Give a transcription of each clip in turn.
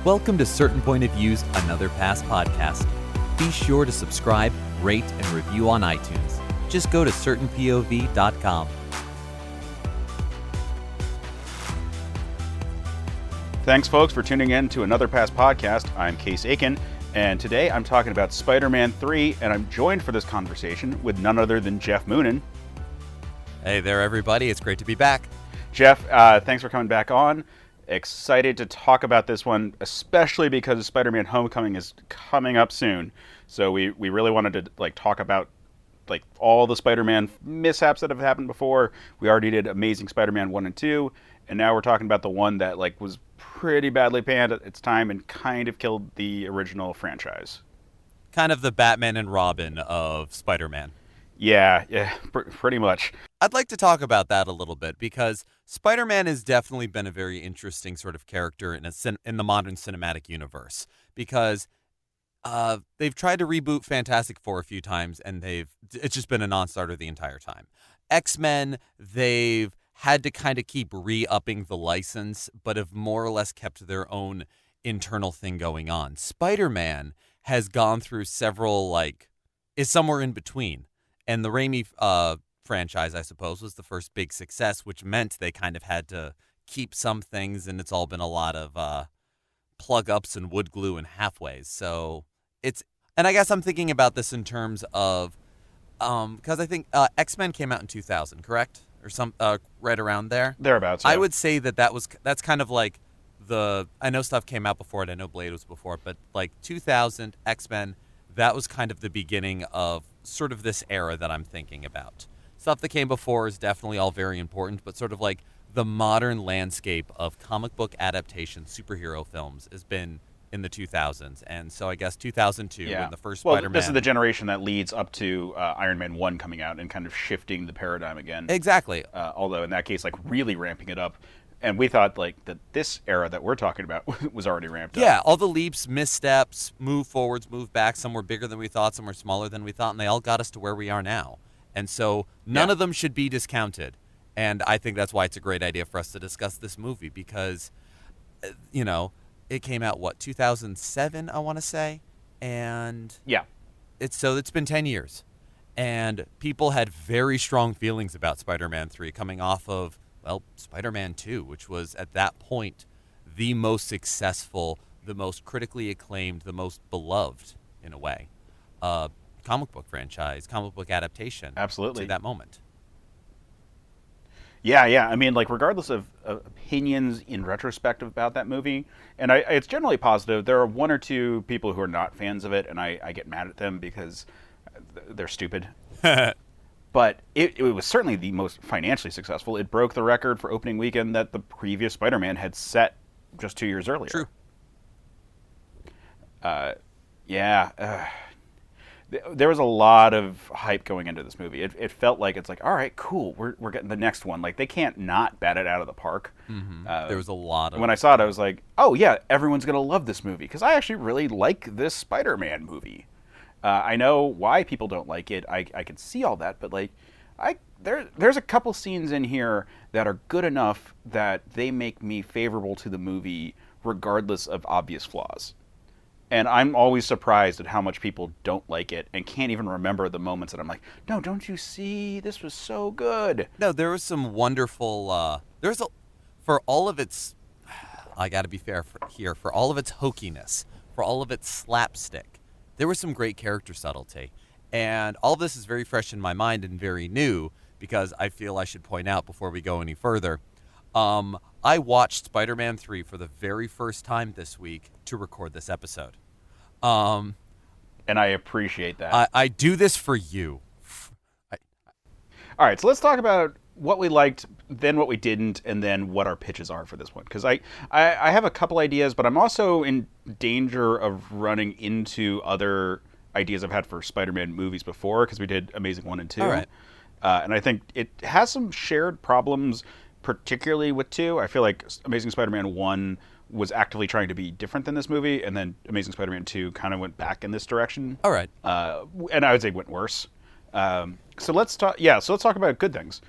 Welcome to Certain Point of View's Another Pass podcast. Be sure to subscribe, rate, and review on iTunes. Just go to certainpov.com. Thanks, folks, for tuning in to Another Pass podcast. I'm Case Aiken, and today I'm talking about Spider-Man 3, and I'm joined for this conversation with none other than Geoff Moonen. Hey there, everybody. It's great to be back. Jeff, thanks for coming back on. Excited to talk about this one, especially because Spider-Man Homecoming is coming up soon. So we really wanted to talk about all the Spider-Man mishaps that have happened before. We already did Amazing Spider-Man 1 and 2, and now we're talking about the one that was pretty badly panned at its time and kind of killed the original franchise. Kind of the Batman and Robin of Spider-Man. Yeah, pretty much. I'd like to talk about that a little bit because Spider-Man has definitely been a very interesting sort of character in the modern cinematic universe because they've tried to reboot Fantastic Four a few times and it's just been a non-starter the entire time. X-Men, they've had to kind of keep re-upping the license, but have more or less kept their own internal thing going on. Spider-Man has gone through several, is somewhere in between. And the Raimi franchise, I suppose, was the first big success, which meant they kind of had to keep some things, and it's all been a lot of plug-ups and wood glue and halfways. So and I guess I'm thinking about this in terms of, because I think X-Men came out in 2000, correct? Or right around there? Thereabouts, yeah. I would say that's kind of like I know stuff came out before it, I know Blade was before it, but 2000, X-Men, that was kind of the beginning of sort of this era that I'm thinking about. Stuff that came before is definitely all very important, but sort of the modern landscape of comic book adaptation superhero films has been in the 2000s. And so I guess 2002 when the first Spider-Man... This is the generation that leads up to Iron Man 1 coming out and kind of shifting the paradigm again. Exactly. Although in that case, really ramping it up. And we thought that this era that we're talking about was already ramped up. Yeah, all the leaps, missteps, move forwards, move back. Some were bigger than we thought, some were smaller than we thought, and they all got us to where we are now. And so none of them should be discounted. And I think that's why it's a great idea for us to discuss this movie because, it came out, 2007, I want to say? And yeah, it's been 10 years. And people had very strong feelings about Spider-Man 3 coming off of, Spider-Man 2, which was at that point the most successful, the most critically acclaimed, the most beloved, in a way, comic book franchise, comic book adaptation. Absolutely. To that moment. Yeah. I mean, regardless of opinions in retrospect about that movie, and it's generally positive, there are one or two people who are not fans of it, and I get mad at them because they're stupid. But it was certainly the most financially successful. It broke the record for opening weekend that the previous Spider-Man had set just 2 years earlier. True. There was a lot of hype going into this movie. It felt like it's all right, cool, we're getting the next one. They can't not bat it out of the park. Mm-hmm. There was a lot of... When I saw it, I was like, oh yeah, everyone's going to love this movie. Because I actually really like this Spider-Man movie. I know why people don't like it. I can see all that, but there's a couple scenes in here that are good enough that they make me favorable to the movie regardless of obvious flaws. And I'm always surprised at how much people don't like it and can't even remember the moments that I'm like, no, don't you see? This was so good. No, there was some wonderful... for all of its... I got to be fair here. For all of its hokiness, for all of its slapstick, there was some great character subtlety. And all this is very fresh in my mind and very new because I feel I should point out before we go any further. I watched Spider-Man 3 for the very first time this week to record this episode. And I appreciate that. I do this for you. All right, so let's talk about what we liked, then what we didn't, and then what our pitches are for this one. Because I have a couple ideas, but I'm also in danger of running into other ideas I've had for Spider-Man movies before, because we did Amazing 1 and 2. All right. And I think it has some shared problems, particularly with 2. I feel like Amazing Spider-Man 1 was actively trying to be different than this movie, and then Amazing Spider-Man 2 kind of went back in this direction. All right. And I would say went worse. So let's talk about good things.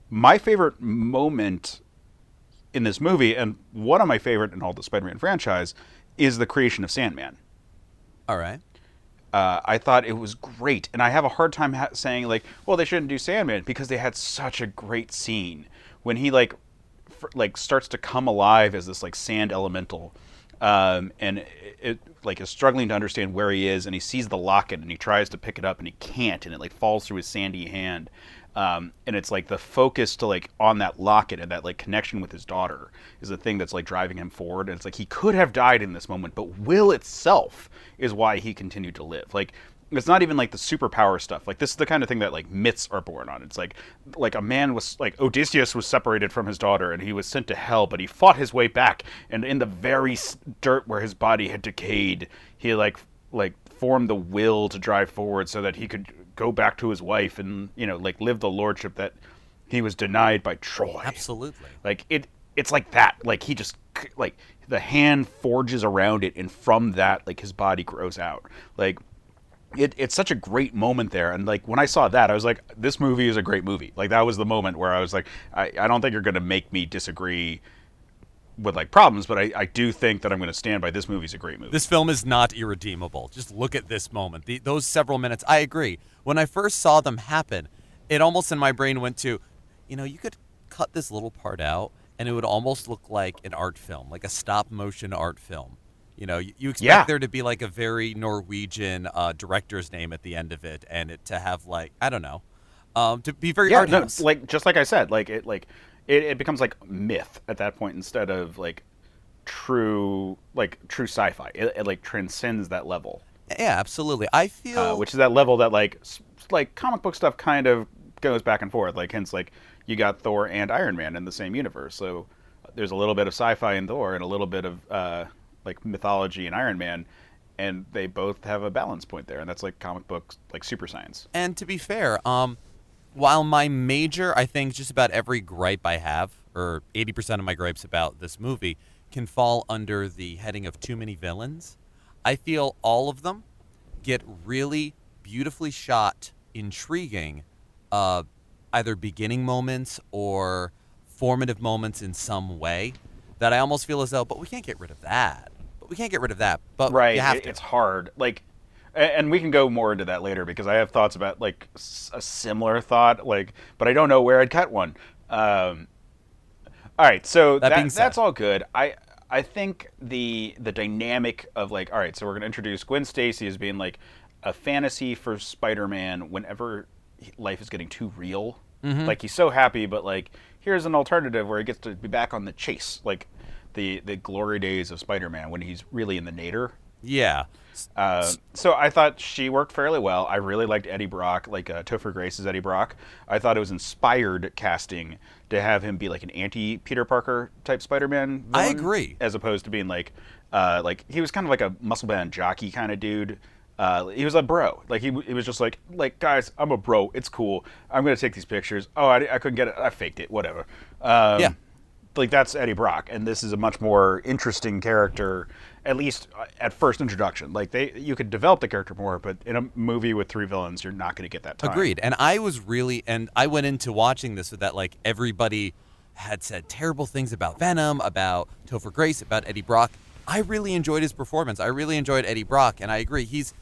My favorite moment in this movie, and one of my favorite in all the Spider-Man franchise, is the creation of Sandman. All right. I thought it was great, and I have a hard time saying like, well, they shouldn't do Sandman because they had such a great scene when he like starts to come alive as this like sand elemental, and it like is struggling to understand where he is, and he sees the locket and he tries to pick it up and he can't, and it like falls through his sandy hand. And it's like the focus to like on that locket and that like connection with his daughter is the thing that's like driving him forward. And it's like he could have died in this moment, but will itself is why he continued to live. Like it's not even like the superpower stuff. Like this is the kind of thing that like myths are born on. It's like a man was like Odysseus was separated from his daughter and he was sent to hell, but he fought his way back. And in the very dirt where his body had decayed, he like formed the will to drive forward so that he could go back to his wife and, you know, like live the lordship that he was denied by Troy. Absolutely. Like it's like that. Like he just like the hand forges around it, and from that, like his body grows out. Like it's such a great moment there. And like when I saw that, I was like, this movie is a great movie. Like that was the moment where I was like, I don't think you're going to make me disagree with like problems, but I do think that I'm going to stand by this movie's a great movie. This film is not irredeemable. Just look at this moment. Those several minutes, I agree. When I first saw them happen, it almost in my brain went to, you could cut this little part out and it would almost look like an art film, like a stop motion art film. You expect there to be like a very Norwegian director's name at the end of it, and it to have like, I don't know, to be very art house. Like just like I said, it becomes like myth at that point instead of like true sci-fi. It like transcends that level. Yeah, absolutely. I feel which is that level that like comic book stuff kind of goes back and forth. Like hence like you got Thor and Iron Man in the same universe, so there's a little bit of sci-fi in Thor and a little bit of like mythology in Iron Man, and they both have a balance point there, and that's like comic books like super science. And to be fair, while my major, I think just about every gripe I have, or 80% of my gripes about this movie, can fall under the heading of too many villains, I feel all of them get really beautifully shot, intriguing, either beginning moments or formative moments in some way that I almost feel as though, but we can't get rid of that. But right, you have to. It's hard. Like, and we can go more into that later because I have thoughts about like a similar thought, like, but I don't know where I'd cut one. All right, so that's all good. I think the dynamic of like, all right, so we're gonna introduce Gwen Stacy as being like a fantasy for Spider-Man whenever life is getting too real. Mm-hmm. Like he's so happy, but like here's an alternative where he gets to be back on the chase, like the glory days of Spider-Man when he's really in the nadir. Yeah. So I thought she worked fairly well. I really liked Eddie Brock, like Topher Grace's Eddie Brock. I thought it was inspired casting to have him be like an anti-Peter Parker type Spider-Man villain. I agree. As opposed to being like he was kind of like a muscle bound jockey kind of dude. He was a bro. Like he was just like guys, I'm a bro. It's cool. I'm gonna take these pictures. Oh, I couldn't get it. I faked it. Whatever. Yeah. Like that's Eddie Brock, and this is a much more interesting character, at least at first introduction. Like you could develop the character more, but in a movie with 3 villains, you're not going to get that time. Agreed. And I went into watching this with that, like everybody had said terrible things about Venom, about Topher Grace, about Eddie Brock. I really enjoyed his performance. I really enjoyed Eddie Brock, and I agree. He's,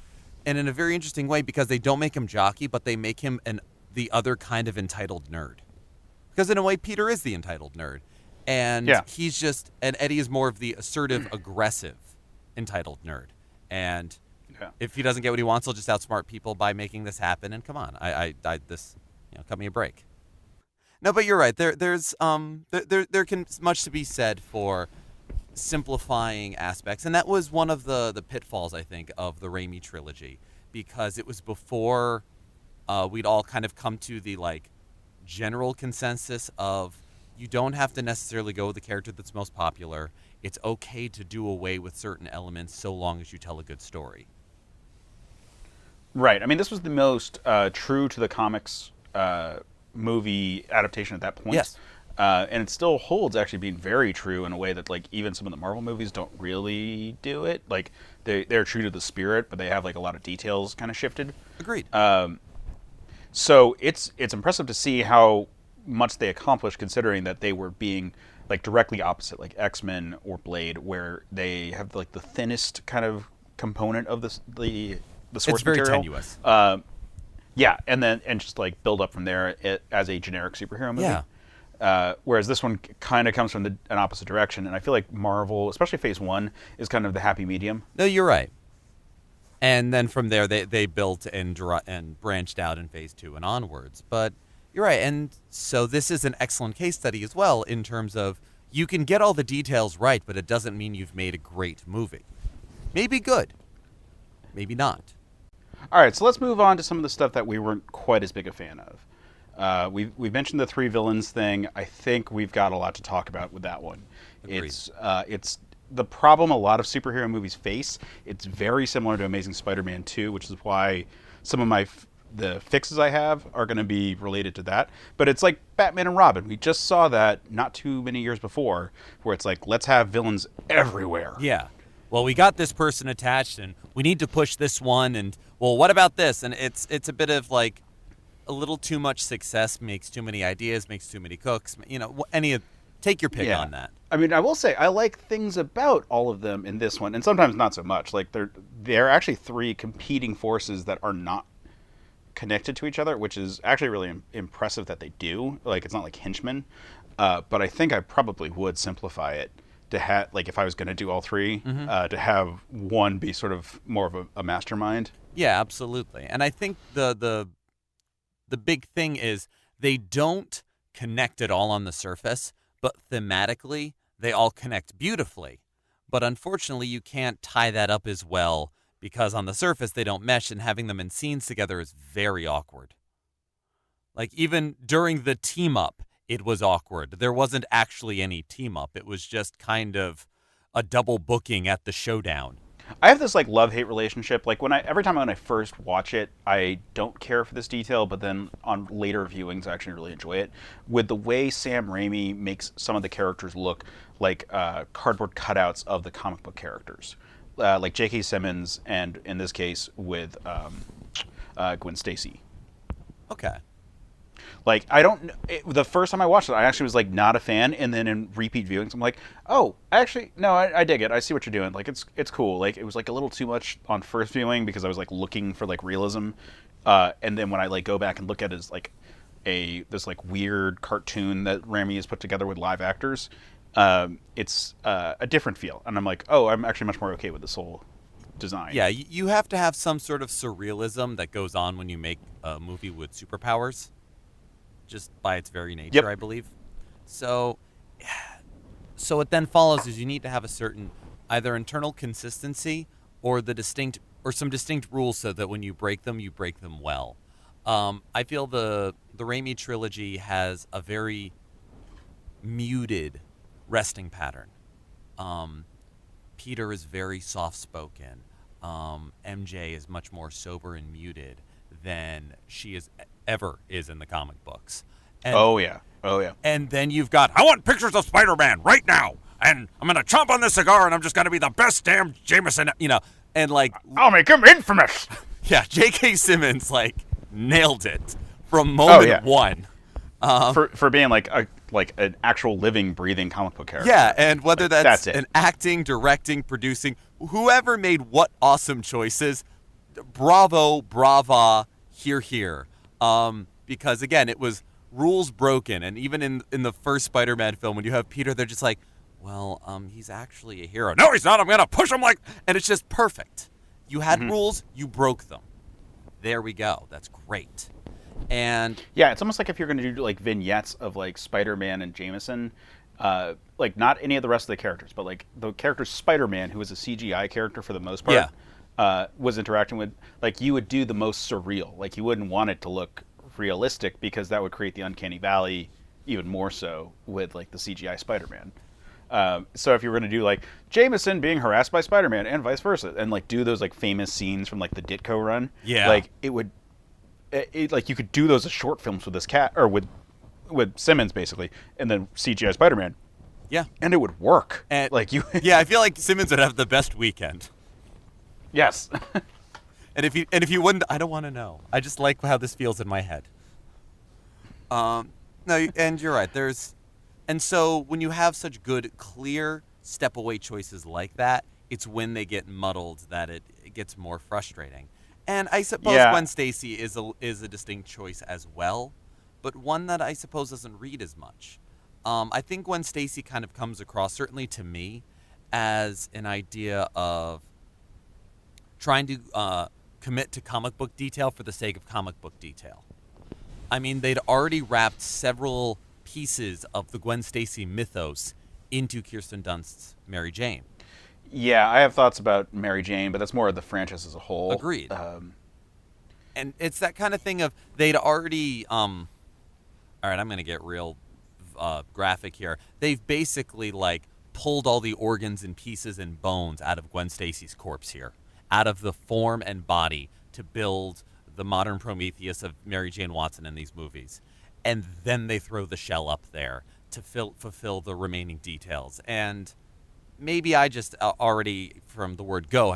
and in a very interesting way, because they don't make him jockey, but they make him the other kind of entitled nerd. Because in a way, Peter is the entitled nerd. And he's just, and Eddie is more of the assertive, aggressive, entitled nerd. And if he doesn't get what he wants, he'll just outsmart people by making this happen. And come on, cut me a break. No, but you're right. There's can much to be said for simplifying aspects, and that was one of the pitfalls, I think, of the Raimi trilogy, because it was before we'd all kind of come to the like general consensus of, you don't have to necessarily go with the character that's most popular. It's okay to do away with certain elements so long as you tell a good story. Right. I mean, this was the most true to the comics movie adaptation at that point. Yes. And it still holds actually being very true in a way that like even some of the Marvel movies don't really do it. Like they're true to the spirit, but they have like a lot of details kind of shifted. Agreed. So it's impressive to see how much they accomplished, considering that they were being like directly opposite, like X-Men or Blade, where they have like the thinnest kind of component of the It's source very material. tenuous. Yeah, and just like build up from there as a generic superhero movie. Yeah. Whereas this one kind of comes from an opposite direction, and I feel like Marvel, especially Phase One, is kind of the happy medium. No, you're right. And then from there, they built and branched out in phase 2 and onwards. But you're right. And so this is an excellent case study as well in terms of you can get all the details right, but it doesn't mean you've made a great movie. Maybe good, maybe not. All right, so let's move on to some of the stuff that we weren't quite as big a fan of. We've mentioned the three villains thing. I think we've got a lot to talk about with that one. Agreed. It's the problem a lot of superhero movies face. It's very similar to Amazing Spider-Man 2, which is why some of the fixes I have are going to be related to that. But it's like Batman and Robin. We just saw that not too many years before, where it's like, let's have villains everywhere. Yeah. Well, we got this person attached, and we need to push this one, and well, what about this? And it's a bit of like a little too much success makes too many ideas, makes too many cooks. Take your pick on that. I mean, I will say I like things about all of them in this one, and sometimes not so much. Like they're actually three competing forces that are not connected to each other, which is actually really impressive that they do. Like it's not like henchmen, but I think I probably would simplify it to have like if I was going to do all three, to have one be sort of more of a mastermind. Yeah, absolutely. And I think the big thing is they don't connect it all on the surface, but thematically they all connect beautifully. But unfortunately, you can't tie that up as well because on the surface they don't mesh, and having them in scenes together is very awkward. Like even during the team up, it was awkward. There wasn't actually any team up. It was just kind of a double booking at the showdown. I have this like love-hate relationship. Like every time when I first watch it, I don't care for this detail, but then on later viewings, I actually really enjoy it. With the way Sam Raimi makes some of the characters look like cardboard cutouts of the comic book characters, like J.K. Simmons, and in this case with Gwen Stacy. Okay. Like the first time I watched it, I actually was like not a fan, and then in repeat viewings, I'm like, oh, actually, no, I dig it. I see what you're doing. Like it's cool. Like it was like a little too much on first viewing because I was like looking for like realism, and then when I like go back and look at it as like this like weird cartoon that Raimi has put together with live actors, it's a different feel, and I'm like, oh, I'm actually much more okay with this whole design. Yeah, you have to have some sort of surrealism that goes on when you make a movie with superpowers. Just by its very nature, Yep. I believe. So what then follows is you need to have a certain either internal consistency or some distinct rules so that when you break them well. I feel the Raimi trilogy has a very muted resting pattern. Peter is very soft-spoken. MJ is much more sober and muted than she ever is in the comic books. And, Oh yeah. and then you've got, I want pictures of Spider-Man right now, and I'm going to chomp on this cigar, and I'm just going to be the best damn Jameson, and like, I'll make him infamous. yeah, J.K. Simmons, like, nailed it from moment one. For being like an actual living, breathing comic book character. Yeah, and whether that's it. an acting, directing, producing, whoever made what awesome choices, bravo, brava, here. Because again, it was rules broken, and even in the first Spider-Man film, when you have Peter, they're just like, well, he's actually a hero. No, he's not. I'm gonna push him and it's just perfect. You had rules, you broke them. There we go. That's great. And yeah, it's almost like if you're going to do like vignettes of like Spider-Man and Jameson, like not any of the rest of the characters, but like the character Spider-Man, who was a CGI character for the most part, was interacting with, like you would do the most surreal. Like you wouldn't want it to look realistic because that would create the uncanny valley even more so with like the CGI Spider-Man. So if you were going to do like Jameson being harassed by Spider-Man and vice versa, and like do those like famous scenes from like the Ditko run, like it would. Like you could do those as short films with this cat or with Simmons basically, and then CGI Spider-Man. Yeah, and it would work. And like you, yeah, I feel like Simmons would have the best weekend. Yes. and if you wouldn't, I don't want to know. I just like how this feels in my head. No, and you're right. There's And so when you have such good, clear step away choices like that, it's when they get muddled that it gets more frustrating. And I suppose Yeah, Gwen Stacy is a distinct choice as well, but one that I suppose doesn't read as much. I think Gwen Stacy kind of comes across, certainly to me, as an idea of trying to commit to comic book detail for the sake of comic book detail. I mean, they'd already wrapped several pieces of the Gwen Stacy mythos into Kirsten Dunst's Mary Jane. yeah, I have thoughts about Mary Jane, but that's more of the franchise as a whole. Agreed. And it's that kind of thing of they'd already all right, I'm going to get real graphic here. They've basically like pulled all the organs and pieces and bones out of Gwen Stacy's corpse here, out of the form and body to build the modern Prometheus of Mary Jane Watson in these movies. And then they throw the shell up there to fulfill the remaining details. And maybe I just already, from the word go,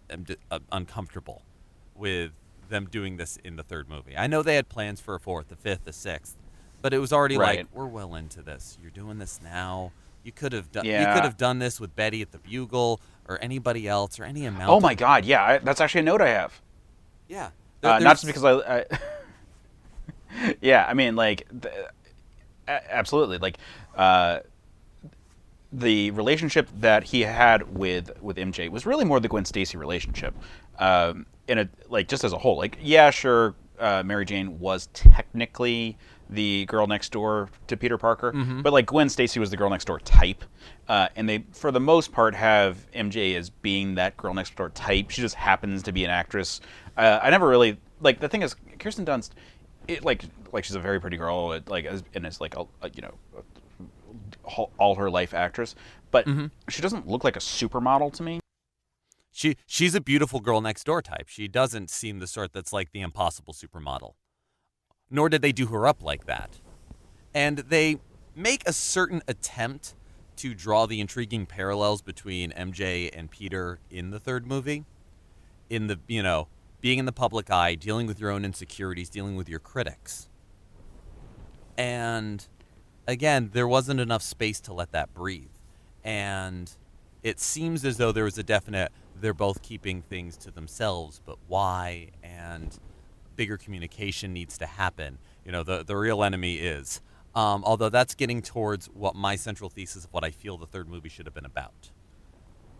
am uncomfortable with them doing this in the third movie. I know they had plans for a fourth, the fifth, the sixth, but it was already Right. like, we're well into this. You're doing this now. You could have done. You could Yeah. have done this with Betty at the Bugle or anybody else or any amount. Oh my God, yeah, that's actually a note I have. Yeah. Not just because yeah, I mean, like, absolutely, like, the relationship that he had with MJ was really more the Gwen Stacy relationship, in a like just as a whole. Like, yeah, sure, Mary Jane was technically the girl next door to Peter Parker, but like Gwen Stacy was the girl next door type, and they, for the most part, have MJ as being that girl next door type. She just happens to be an actress. I never really like the thing is Kirsten Dunst. Like she's a very pretty girl, and is like all her life actress, but she doesn't look like a supermodel to me. She's a beautiful girl next door type. She doesn't seem the sort that's like the impossible supermodel. Nor did they do her up like that. And they make a certain attempt to draw the intriguing parallels between MJ and Peter in the third movie. In the, being in the public eye, dealing with your own insecurities, dealing with your critics. And again, there wasn't enough space to let that breathe. And it seems as though there was a definite, they're both keeping things to themselves, but why? And bigger communication needs to happen. The real enemy is. Although that's getting towards what my central thesis of what I feel the third movie should have been about.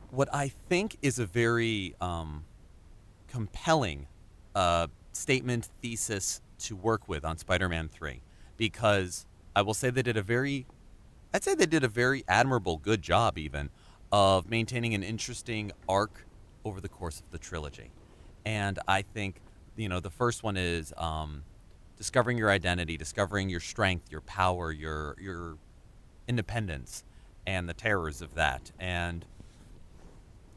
What I think is a very compelling statement, thesis to work with on Spider-Man 3, because I will say they did a very admirable, good job even of maintaining an interesting arc over the course of the trilogy. And I think, the first one is discovering your identity, discovering your strength, your power, your independence, and the terrors of that. And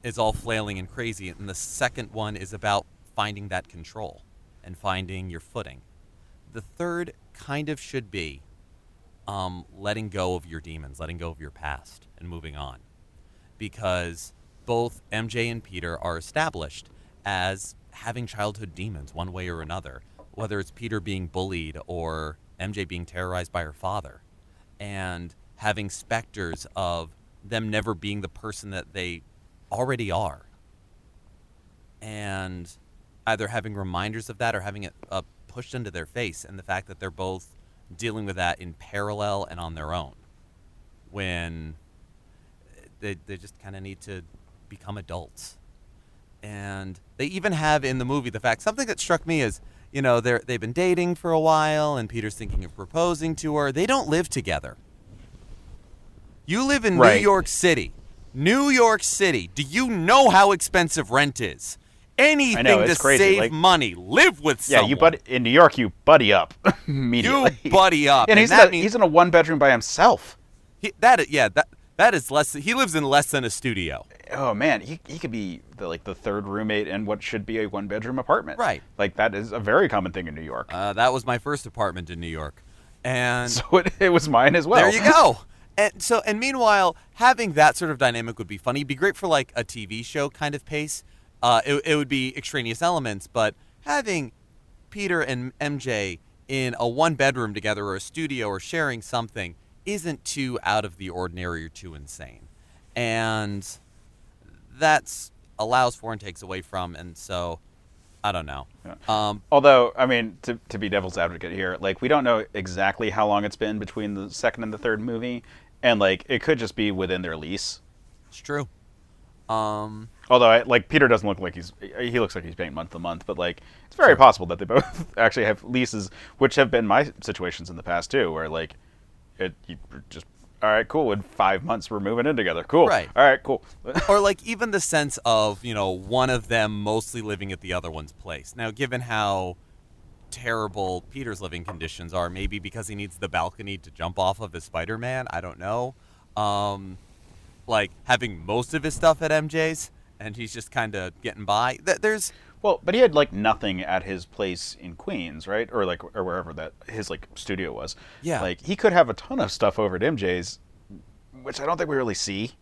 it's all flailing and crazy. And the second one is about finding that control and finding your footing. The third kind of should be letting go of your demons, letting go of your past, and moving on. Because both MJ and Peter are established as having childhood demons one way or another, whether it's Peter being bullied or MJ being terrorized by her father, and having specters of them never being the person that they already are. And either having reminders of that or having it pushed into their face, and the fact that they're both dealing with that in parallel and on their own, when they just kind of need to become adults. And they even have in the movie the fact, something that struck me is, they've been dating for a while and Peter's thinking of proposing to her. They don't live together. You live in Right. New York City. New York City. Do you know how expensive rent is? Anything to it's crazy. save Like, money. Live with someone. yeah, in New York, you buddy up immediately. You buddy up. And that means he's in a one bedroom by himself. that is less. He lives in less than a studio. Oh man, he could be the third roommate in what should be a one bedroom apartment. Right. Like, that is a very common thing in New York. That was my first apartment in New York, and So it was mine as well. there you go. And meanwhile, having that sort of dynamic would be funny. It'd be great for like a TV show kind of pace. It would be extraneous elements, but having Peter and MJ in a one bedroom together or a studio or sharing something isn't too out of the ordinary or too insane. And that's allows for and takes away from, and so I don't know. Yeah. Um, Although, I mean, to be devil's advocate here, like we don't know exactly how long it's been between the second and the third movie, and like it could just be within their lease. it's true. Um, Although, like Peter doesn't look like he looks like he's paying month to month, but like it's very sure. possible that they both actually have leases, which have been my situations in the past too, where like you just all right, cool. In 5 months, we're moving in together. Cool. Right. All right, cool. Or like even the sense of, one of them mostly living at the other one's place. Now, given how terrible Peter's living conditions are, maybe because he needs the balcony to jump off of as Spider-Man, I don't know. Like having most of his stuff at MJ's and he's just kind of getting by. There's Well, but he had like nothing at his place in Queens, right? Or wherever that his like studio was. Yeah. Like he could have a ton of stuff over at MJ's, which I don't think we really see.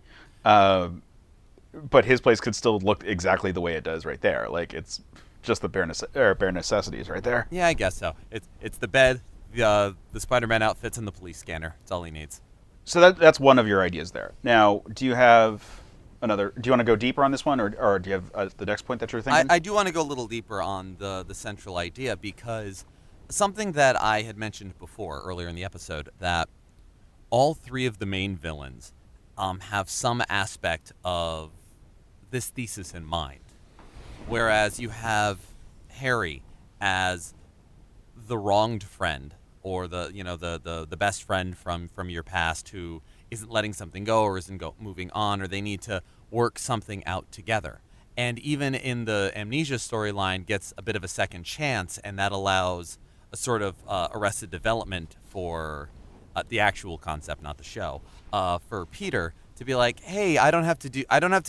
But his place could still look exactly the way it does right there. Like it's just the bare necessities right there. Yeah, I guess so. It's the bed, the Spider-Man outfits, and the police scanner. That's all he needs. So that's one of your ideas there. Now, do you have another? Do you want to go deeper on this one, or do you have the next point that you're thinking? I do want to go a little deeper on the central idea, because something that I had mentioned before earlier in the episode, that all three of the main villains have some aspect of this thesis in mind. Whereas you have Harry as the wronged friend, or the best friend from your past who isn't letting something go or isn't moving on, or they need to work something out together. And even in the Amnesia storyline gets a bit of a second chance, and that allows a sort of arrested development for the actual concept, not the show, for Peter to be like, hey, I don't have to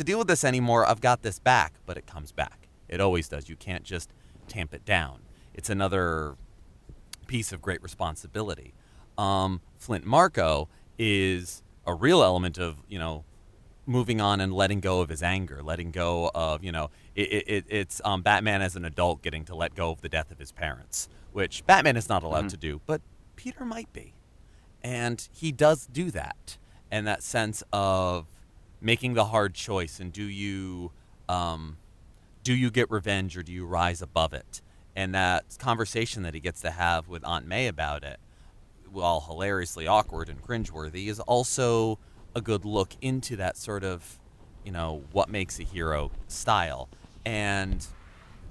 deal with this anymore. I've got this back. But it comes back. It always does. You can't just tamp it down. It's another piece of great responsibility. Flint Marko is a real element of, moving on and letting go of his anger, letting go of, it's Batman as an adult getting to let go of the death of his parents, which Batman is not allowed to do, but Peter might be. And he does do that. And that sense of making the hard choice, and do you get revenge or do you rise above it? And that conversation that he gets to have with Aunt May about it, while hilariously awkward and cringeworthy, is also a good look into that sort of, what makes a hero style. And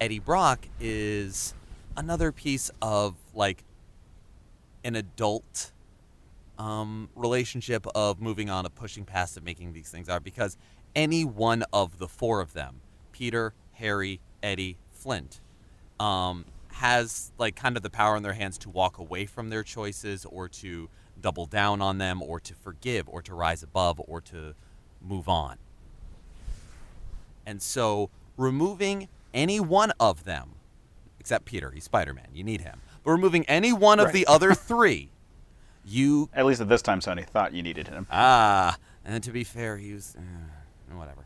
Eddie Brock is another piece of, like, an adult relationship of moving on, of pushing past, of making these things out. Because any one of the four of them, Peter, Harry, Eddie, Flint, has like kind of the power in their hands to walk away from their choices, or to double down on them, or to forgive, or to rise above, or to move on. And so removing any one of them, except Peter, he's Spider-Man, you need him, but removing any one of the other three, you... At least at this time, Sony thought you needed him. And to be fair, he was... whatever.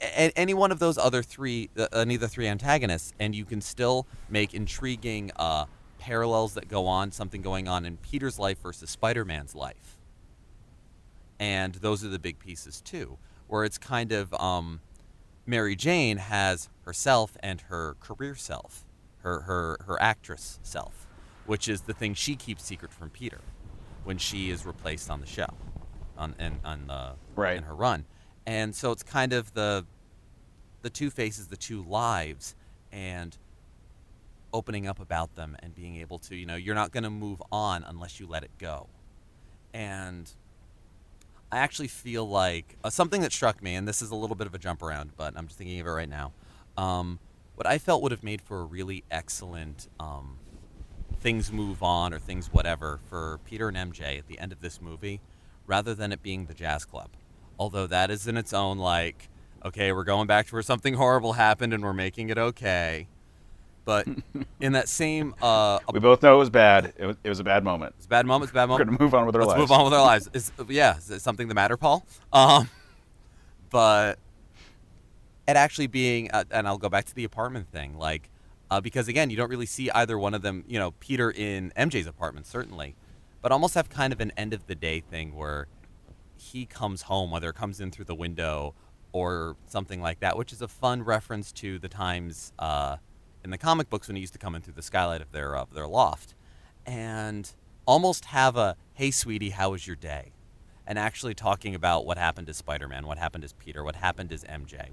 Any one of those other three, any of the three antagonists, and you can still make intriguing parallels that go on, something going on in Peter's life versus Spider-Man's life. And those are the big pieces, too, where it's kind of Mary Jane has herself and her career self, her actress self, which is the thing she keeps secret from Peter when she is replaced on the show, in her run. And so it's kind of the two faces, the two lives, and opening up about them and being able to, you're not going to move on unless you let it go. And I actually feel like something that struck me, and this is a little bit of a jump around, but I'm just thinking of it right now. What I felt would have made for a really excellent things move on, or things whatever, for Peter and MJ at the end of this movie, rather than it being the jazz club. Although that is in its own, like, okay, we're going back to where something horrible happened and we're making it okay. But in that same... we both know it was bad. It was a bad moment. It's a bad moment. We're going to move on with our lives. Let's move on with our lives. Is it something the matter, Paul? But it actually being... and I'll go back to the apartment thing. Like, because, again, you don't really see either one of them... Peter in MJ's apartment, certainly. but almost have kind of an end of the day thing where he comes home, whether it comes in through the window or something like that, which is a fun reference to the times in the comic books when he used to come in through the skylight of their loft, and almost have a "Hey, sweetie, how was your day?" and actually talking about what happened to Spider-Man, what happened to Peter, what happened to MJ,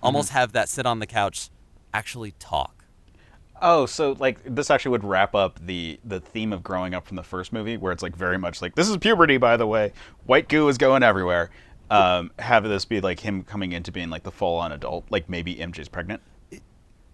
almost have that sit on the couch, actually talk. Oh, so like this actually would wrap up the theme of growing up from the first movie, where it's like very much like this is puberty, by the way. White goo is going everywhere. Have this be like him coming into being like the full-on adult, like maybe MJ's pregnant.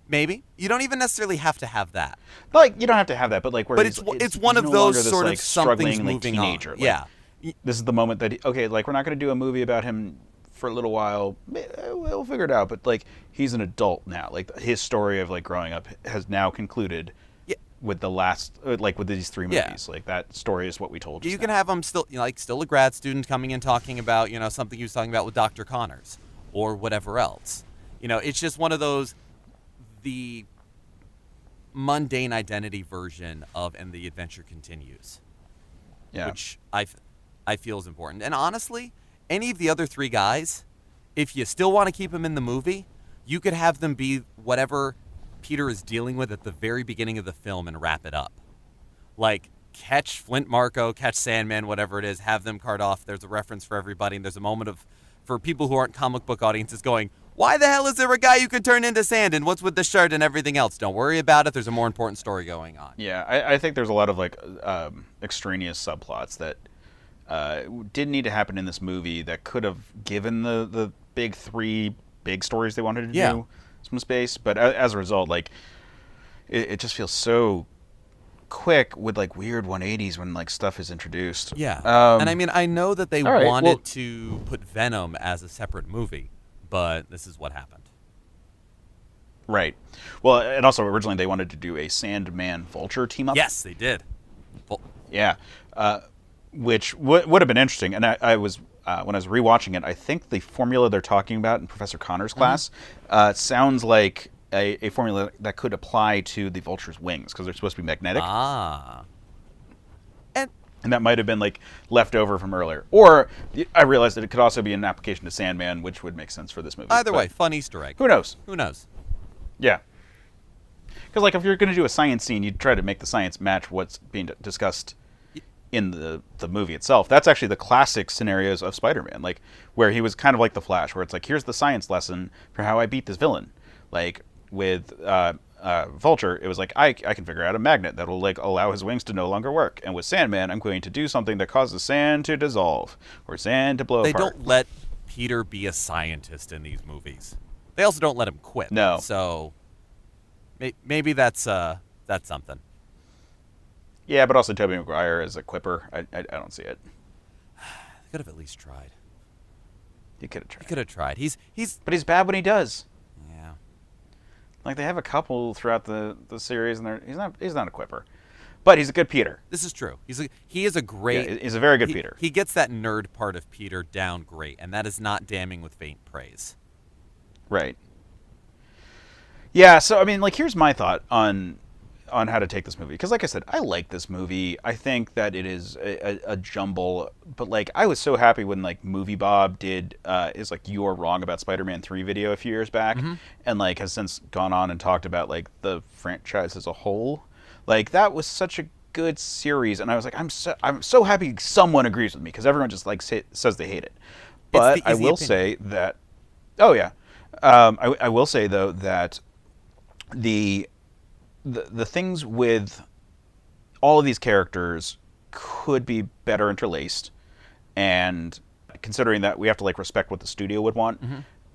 Maybe you don't even necessarily have to have that, Like you don't have to have that, but like where but it's one he's of no those longer this sort like of something's struggling like moving teenager. on. Like, Yeah, this is the moment that okay, like we're not going to do a movie about him for a little while. We'll figure it out. But like he's an adult now. Like his story of like growing up has now concluded. yeah, With the last, like with these three yeah. movies, like that story is what we told. You can have him still, still a grad student coming in talking about, something he was talking about with Dr. Connors or whatever else. It's just one of those, the mundane identity version of "And the Adventure Continues," Yeah. which I feel is important. And honestly, any of the other three guys, if you still want to keep them in the movie, you could have them be whatever Peter is dealing with at the very beginning of the film and wrap it up. Like, catch Flint Marko, catch Sandman, whatever it is, have them cart off. There's a reference for everybody, and there's a moment for people who aren't comic book audiences going, why the hell is there a guy you can turn into sand, and what's with the shirt and everything else? Don't worry about it. There's a more important story going on. Yeah, I think there's a lot of like extraneous subplots that didn't need to happen in this movie that could have given the big three big stories they wanted to do some space. But as a result, like it just feels so quick with like weird 180s when like stuff is introduced. Yeah. And I mean, I know that they wanted to put Venom as a separate movie, but this is what happened. Right. Well, and also originally they wanted to do a Sandman Vulture team up. Yes, they did. Yeah. Which would have been interesting. And I was when I was rewatching it, I think the formula they're talking about in Professor Connor's class sounds like a formula that could apply to the Vulture's wings because they're supposed to be magnetic. And that might have been like left over from earlier. Or I realized that it could also be an application to Sandman, which would make sense for this movie. Either way, fun Easter egg. Who knows? Who knows? Yeah. Because like if you're going to do a science scene, you'd try to make the science match what's being discussed in the movie itself. That's actually the classic scenarios of Spider-Man, like where he was kind of like the Flash, where it's like, here's the science lesson for how I beat this villain. Like with Vulture, it was like I can figure out a magnet that will like allow his wings to no longer work. And with Sandman, I'm going to do something that causes sand to dissolve or sand to blow apart. They don't let Peter be a scientist in these movies. They also don't let him quit. No. So maybe that's something. Yeah, but also Tobey Maguire as a quipper, I don't see it. They could have at least tried. He could have tried. He could have tried. He's But he's bad when he does. Yeah. Like they have a couple throughout the series, and he's not a quipper, but he's a good Peter. This is true. He is a great. Yeah, he's a very good Peter. He gets that nerd part of Peter down great, and that is not damning with faint praise. Right. Yeah. So I mean, like, here's my thought on how to take this movie, because like I said, I like this movie. I think that it is a jumble, but like I was so happy when like Movie Bob did is like "You're Wrong About Spider-Man 3" video a few years back, and like has since gone on and talked about like the franchise as a whole. Like that was such a good series, and I was like, I'm so happy someone agrees with me, because everyone just like says they hate it. But I will say that, oh yeah, I will say though that the things with all of these characters could be better interlaced, and considering that we have to like respect what the studio would want,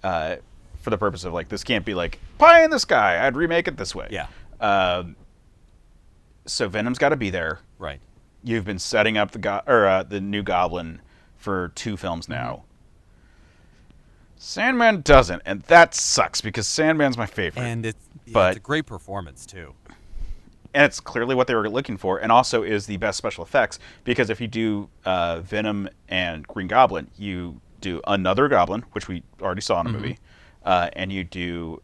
for the purpose of like, this can't be like pie in the sky, I'd remake it this way. Yeah. So Venom's got to be there. Right. You've been setting up the new Goblin for 2 films now. Sandman doesn't, and that sucks because Sandman's my favorite. And it's a great performance too. And it's clearly what they were looking for, and also is the best special effects, because if you do Venom and Green Goblin, you do another Goblin, which we already saw in a movie, and you do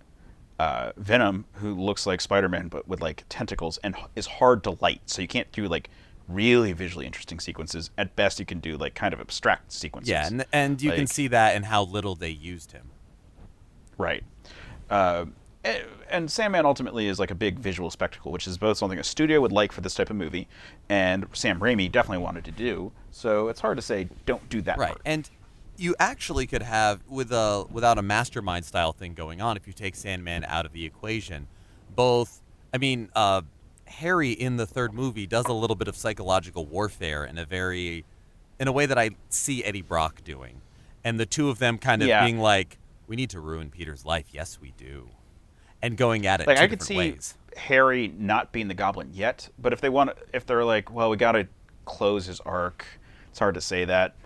Venom, who looks like Spider-Man but with like tentacles and is hard to light, so you can't do like really visually interesting sequences. At best, you can do like kind of abstract sequences. Yeah, and you can Like, see that in how little they used him. right. Uh, and Sandman ultimately is like a big visual spectacle, which is both something a studio would like for this type of movie, and Sam Raimi definitely wanted to do. So it's hard to say don't do that Right. part. And you actually could have without a mastermind style thing going on if you take Sandman out of the equation. Both I mean, Harry in the third movie does a little bit of psychological warfare in a way that I see Eddie Brock doing. And the two of them kind of Yeah, being like, we need to ruin Peter's life. Yes, we do. And going at it like two I could different see ways. Harry not being the Goblin yet, but if they're like, well, we got to close his arc. It's hard to say that.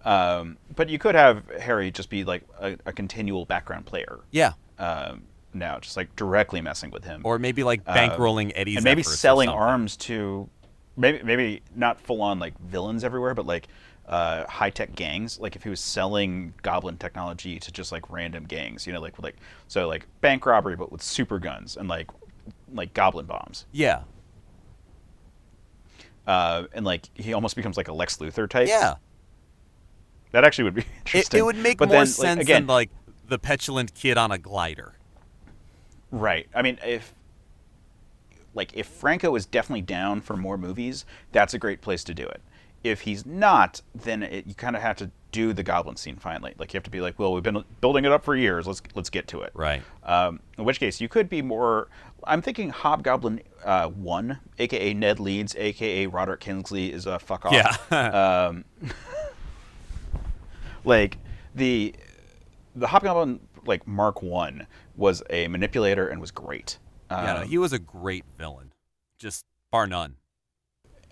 But you could have Harry just be like a continual background player. Yeah. Now, just like directly messing with him, Or maybe like bankrolling Eddie's and maybe efforts or selling something. arms to maybe not full on like villains everywhere, but like high tech gangs. Like if he was selling Goblin technology to just like random gangs, like bank robbery, but with super guns and like Goblin bombs. Yeah. And like he almost becomes like a Lex Luthor type. Yeah. That actually would be It, interesting. it would make but more then, sense again, than like the petulant kid on a glider. right. I mean, if Franco is definitely down for more movies, that's a great place to do it. If he's not, then you kind of have to do the Goblin scene finally. Like you have to be like, well, we've been building it up for years. Let's get to it. Right. In which case, you could be more. I'm thinking Hobgoblin 1, aka Ned Leeds, aka Roderick Kingsley, is a fuck off. Yeah. Like the Hobgoblin like Mark 1 was a manipulator and was great. Yeah, no, he was a great villain. Just bar none.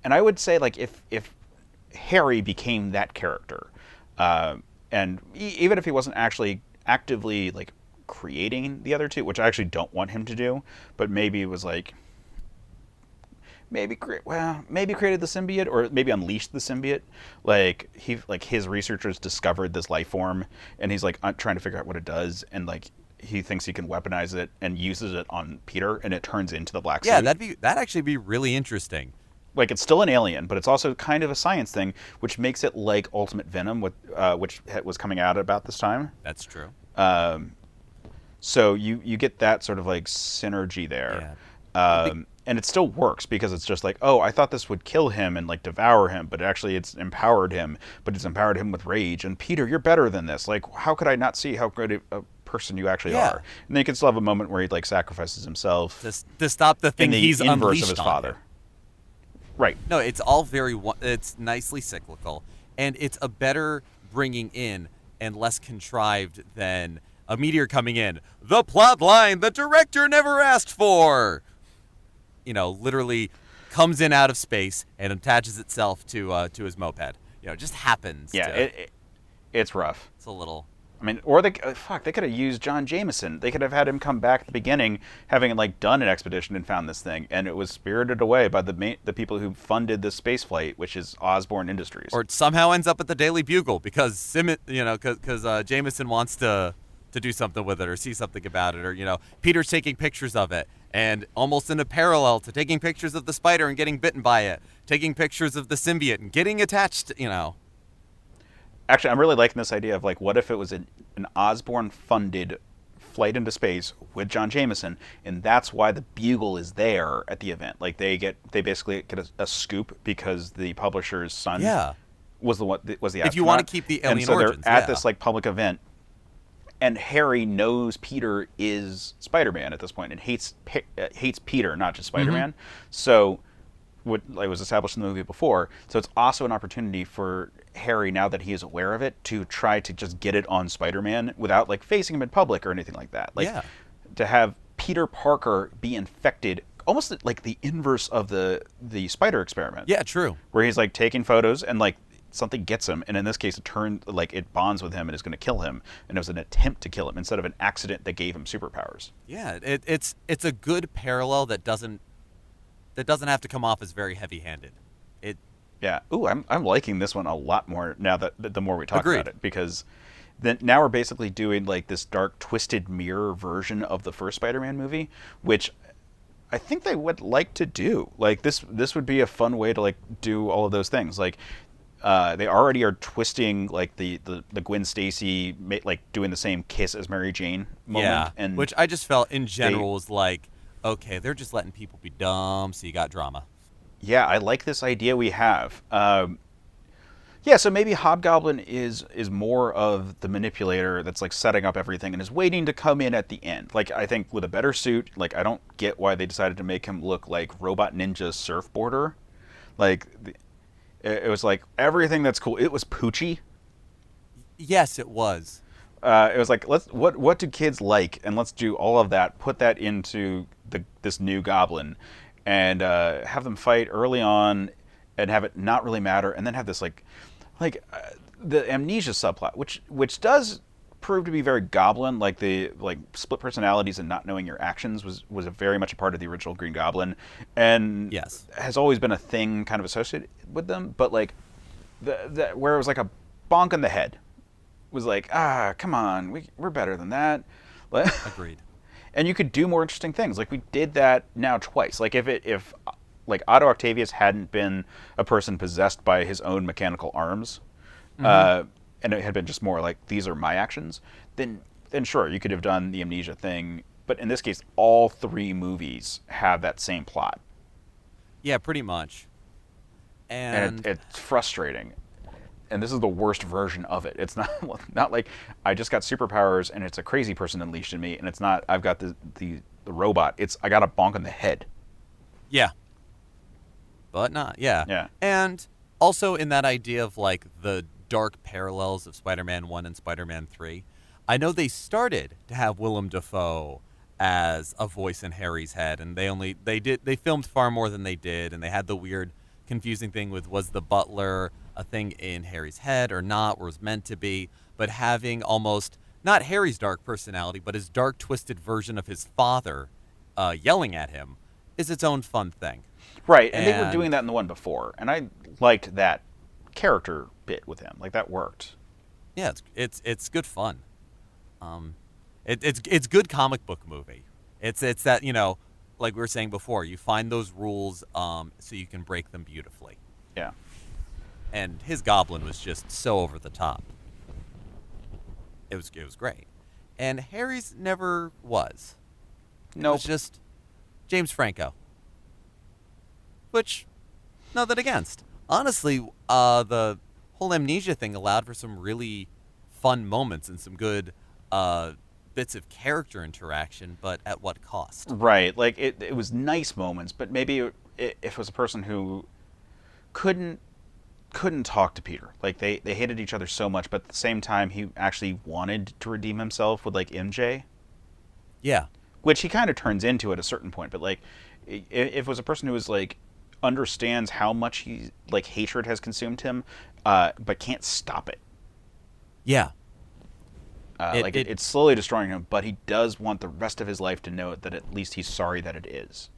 And I would say like if Harry became that character, and even if he wasn't actually actively like creating the other two, which I actually don't want him to do, but maybe it was like maybe created the symbiote or maybe unleashed the symbiote. Like his researchers discovered this life form and he's like trying to figure out what it does, and like he thinks he can weaponize it and uses it on Peter, and it turns into the black Yeah, suit. that'd actually be really interesting. Like it's still an alien, but it's also kind of a science thing, which makes it like Ultimate Venom, which was coming out about this time. That's true. So you get that sort of like synergy there. Yeah. And it still works because it's just like, oh, I thought this would kill him and like devour him, but actually it's empowered him, but it's empowered him with rage. And Peter, you're better than this. Like, how could I not see how good a person you actually Yeah. are? And then you can still have a moment where he like sacrifices himself To stop the thing in the he's inverse unleashed of his on father. him. Right. No, it's it's nicely cyclical, and it's a better bringing in and less contrived than a meteor coming in. The plot line the director never asked for. Literally comes in out of space and attaches itself to his moped. It just happens. Yeah, it's rough. It's a little. I mean, or they could have used John Jameson. They could have had him come back at the beginning, having like done an expedition and found this thing, and it was spirited away by the people who funded the space flight, which is Osborne Industries. Or it somehow ends up at the Daily Bugle because Jameson wants to do something with it or see something about it, or Peter's taking pictures of it, and almost in a parallel to taking pictures of the spider and getting bitten by it, taking pictures of the symbiote and getting attached. Actually, I'm really liking this idea of like, what if it was an Osborne-funded flight into space with John Jameson, and that's why the Bugle is there at the event. Like they basically get a scoop because the publisher's son was the astronaut. If you want to keep the alien and so origins, they're at this like public event, and Harry knows Peter is Spider-Man at this point and hates Peter, not just Spider-Man. So what was established in the movie before. So it's also an opportunity for Harry, now that he is aware of it, to try to just get it on Spider-Man without like facing him in public or anything like that. Like to have Peter Parker be infected, almost like the inverse of the spider experiment. Yeah, true. Where he's like taking photos and like something gets him, and in this case it bonds with him and is going to kill him, and it was an attempt to kill him instead of an accident that gave him superpowers. Yeah, it's a good parallel that doesn't have to come off as very heavy-handed. Yeah. Ooh, I'm liking this one a lot more now that the more we talk Agreed. about it, because then now we're basically doing like this dark twisted mirror version of the first Spider-Man movie, which I think they would like to do. Like this would be a fun way to like do all of those things. Like they already are twisting like the Gwen Stacy like doing the same kiss as Mary Jane moment, Yeah, and which I just felt in they general was like, okay, they're just letting people be dumb, so you got drama. yeah, I like this idea we have. Yeah, so maybe Hobgoblin is more of the manipulator that's like setting up everything and is waiting to come in at the end. Like I think with a better suit, like I don't get why they decided to make him look like Robot Ninja Surfboarder. Like it was like everything that's cool. It was Poochie. Yes, it was. It was like let's what do kids like, and let's do all of that. Put that into this new Goblin, and have them fight early on, and have it not really matter, and then have this like the amnesia subplot, which does prove to be very Goblin, like the like split personalities and not knowing your actions was a very much a part of the original Green Goblin, and Yes. has always been a thing kind of associated with them. But like the where it was like a bonk in the head was like, come on, we're better than that. Agreed. And you could do more interesting things. Like we did that now twice. Like if like Otto Octavius hadn't been a person possessed by his own mechanical arms, Mm-hmm. and it had been just more like these are my actions, then sure you could have done the amnesia thing. But in this case, all three movies have that same plot, Yeah, pretty much. and And it's frustrating. And this is the worst version of it. It's not not like I just got superpowers and it's a crazy person unleashed in me, and it's not I've got the robot. It's I got a bonk on the head. yeah, but not. Yeah. Yeah. And also in that idea of like the dark parallels of Spider-Man 1 and Spider-Man 3, I know they started to have Willem Dafoe as a voice in Harry's head, and they filmed far more than they did, and they had the weird confusing thing with was the butler a thing in Harry's head or not, or was meant to be, but having almost not Harry's dark personality, but his dark twisted version of his father yelling at him is its own fun thing. Right, and they were doing And that in the one before, and I liked that character bit with him. Like that worked. yeah, it's good fun. Um, it's good comic book movie. It's that, like we were saying before, you find those rules so you can break them beautifully. Yeah. And his Goblin was just so over the top. It was great, and Harry's never was. It Nope. was just James Franco, which nothing against. Honestly, the whole amnesia thing allowed for some really fun moments and some good bits of character interaction, but at what cost? Right. Like it was nice moments, but maybe if it was a person who couldn't couldn't talk to Peter. Like they hated each other so much, but at the same time he actually wanted to redeem himself with like MJ, Yeah, which he kind of turns into at a certain point. But like if it was a person who was like understands how much he like hatred has consumed him, but can't stop it. yeah. It's slowly destroying him, but he does want the rest of his life to know that at least he's sorry that it is.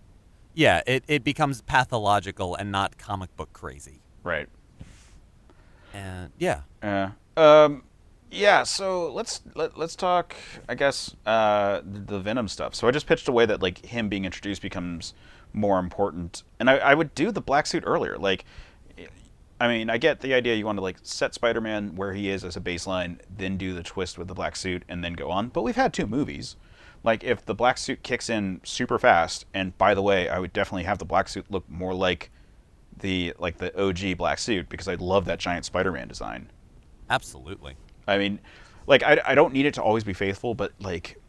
Yeah, it becomes pathological and not comic book crazy. Right. And yeah, Yeah. So let's talk. I guess the Venom stuff. So I just pitched a way that like him being introduced becomes more important, and I would do the black suit earlier. Like, I mean, I get the idea you want to like set Spider-Man where he is as a baseline, then do the twist with the black suit, and then go on. But we've had 2 movies. Like, if the black suit kicks in super fast, and by the way, I would definitely have the black suit look more like the OG black suit because I love that giant Spider-Man design. absolutely. I mean, like I don't need it to always be faithful, but like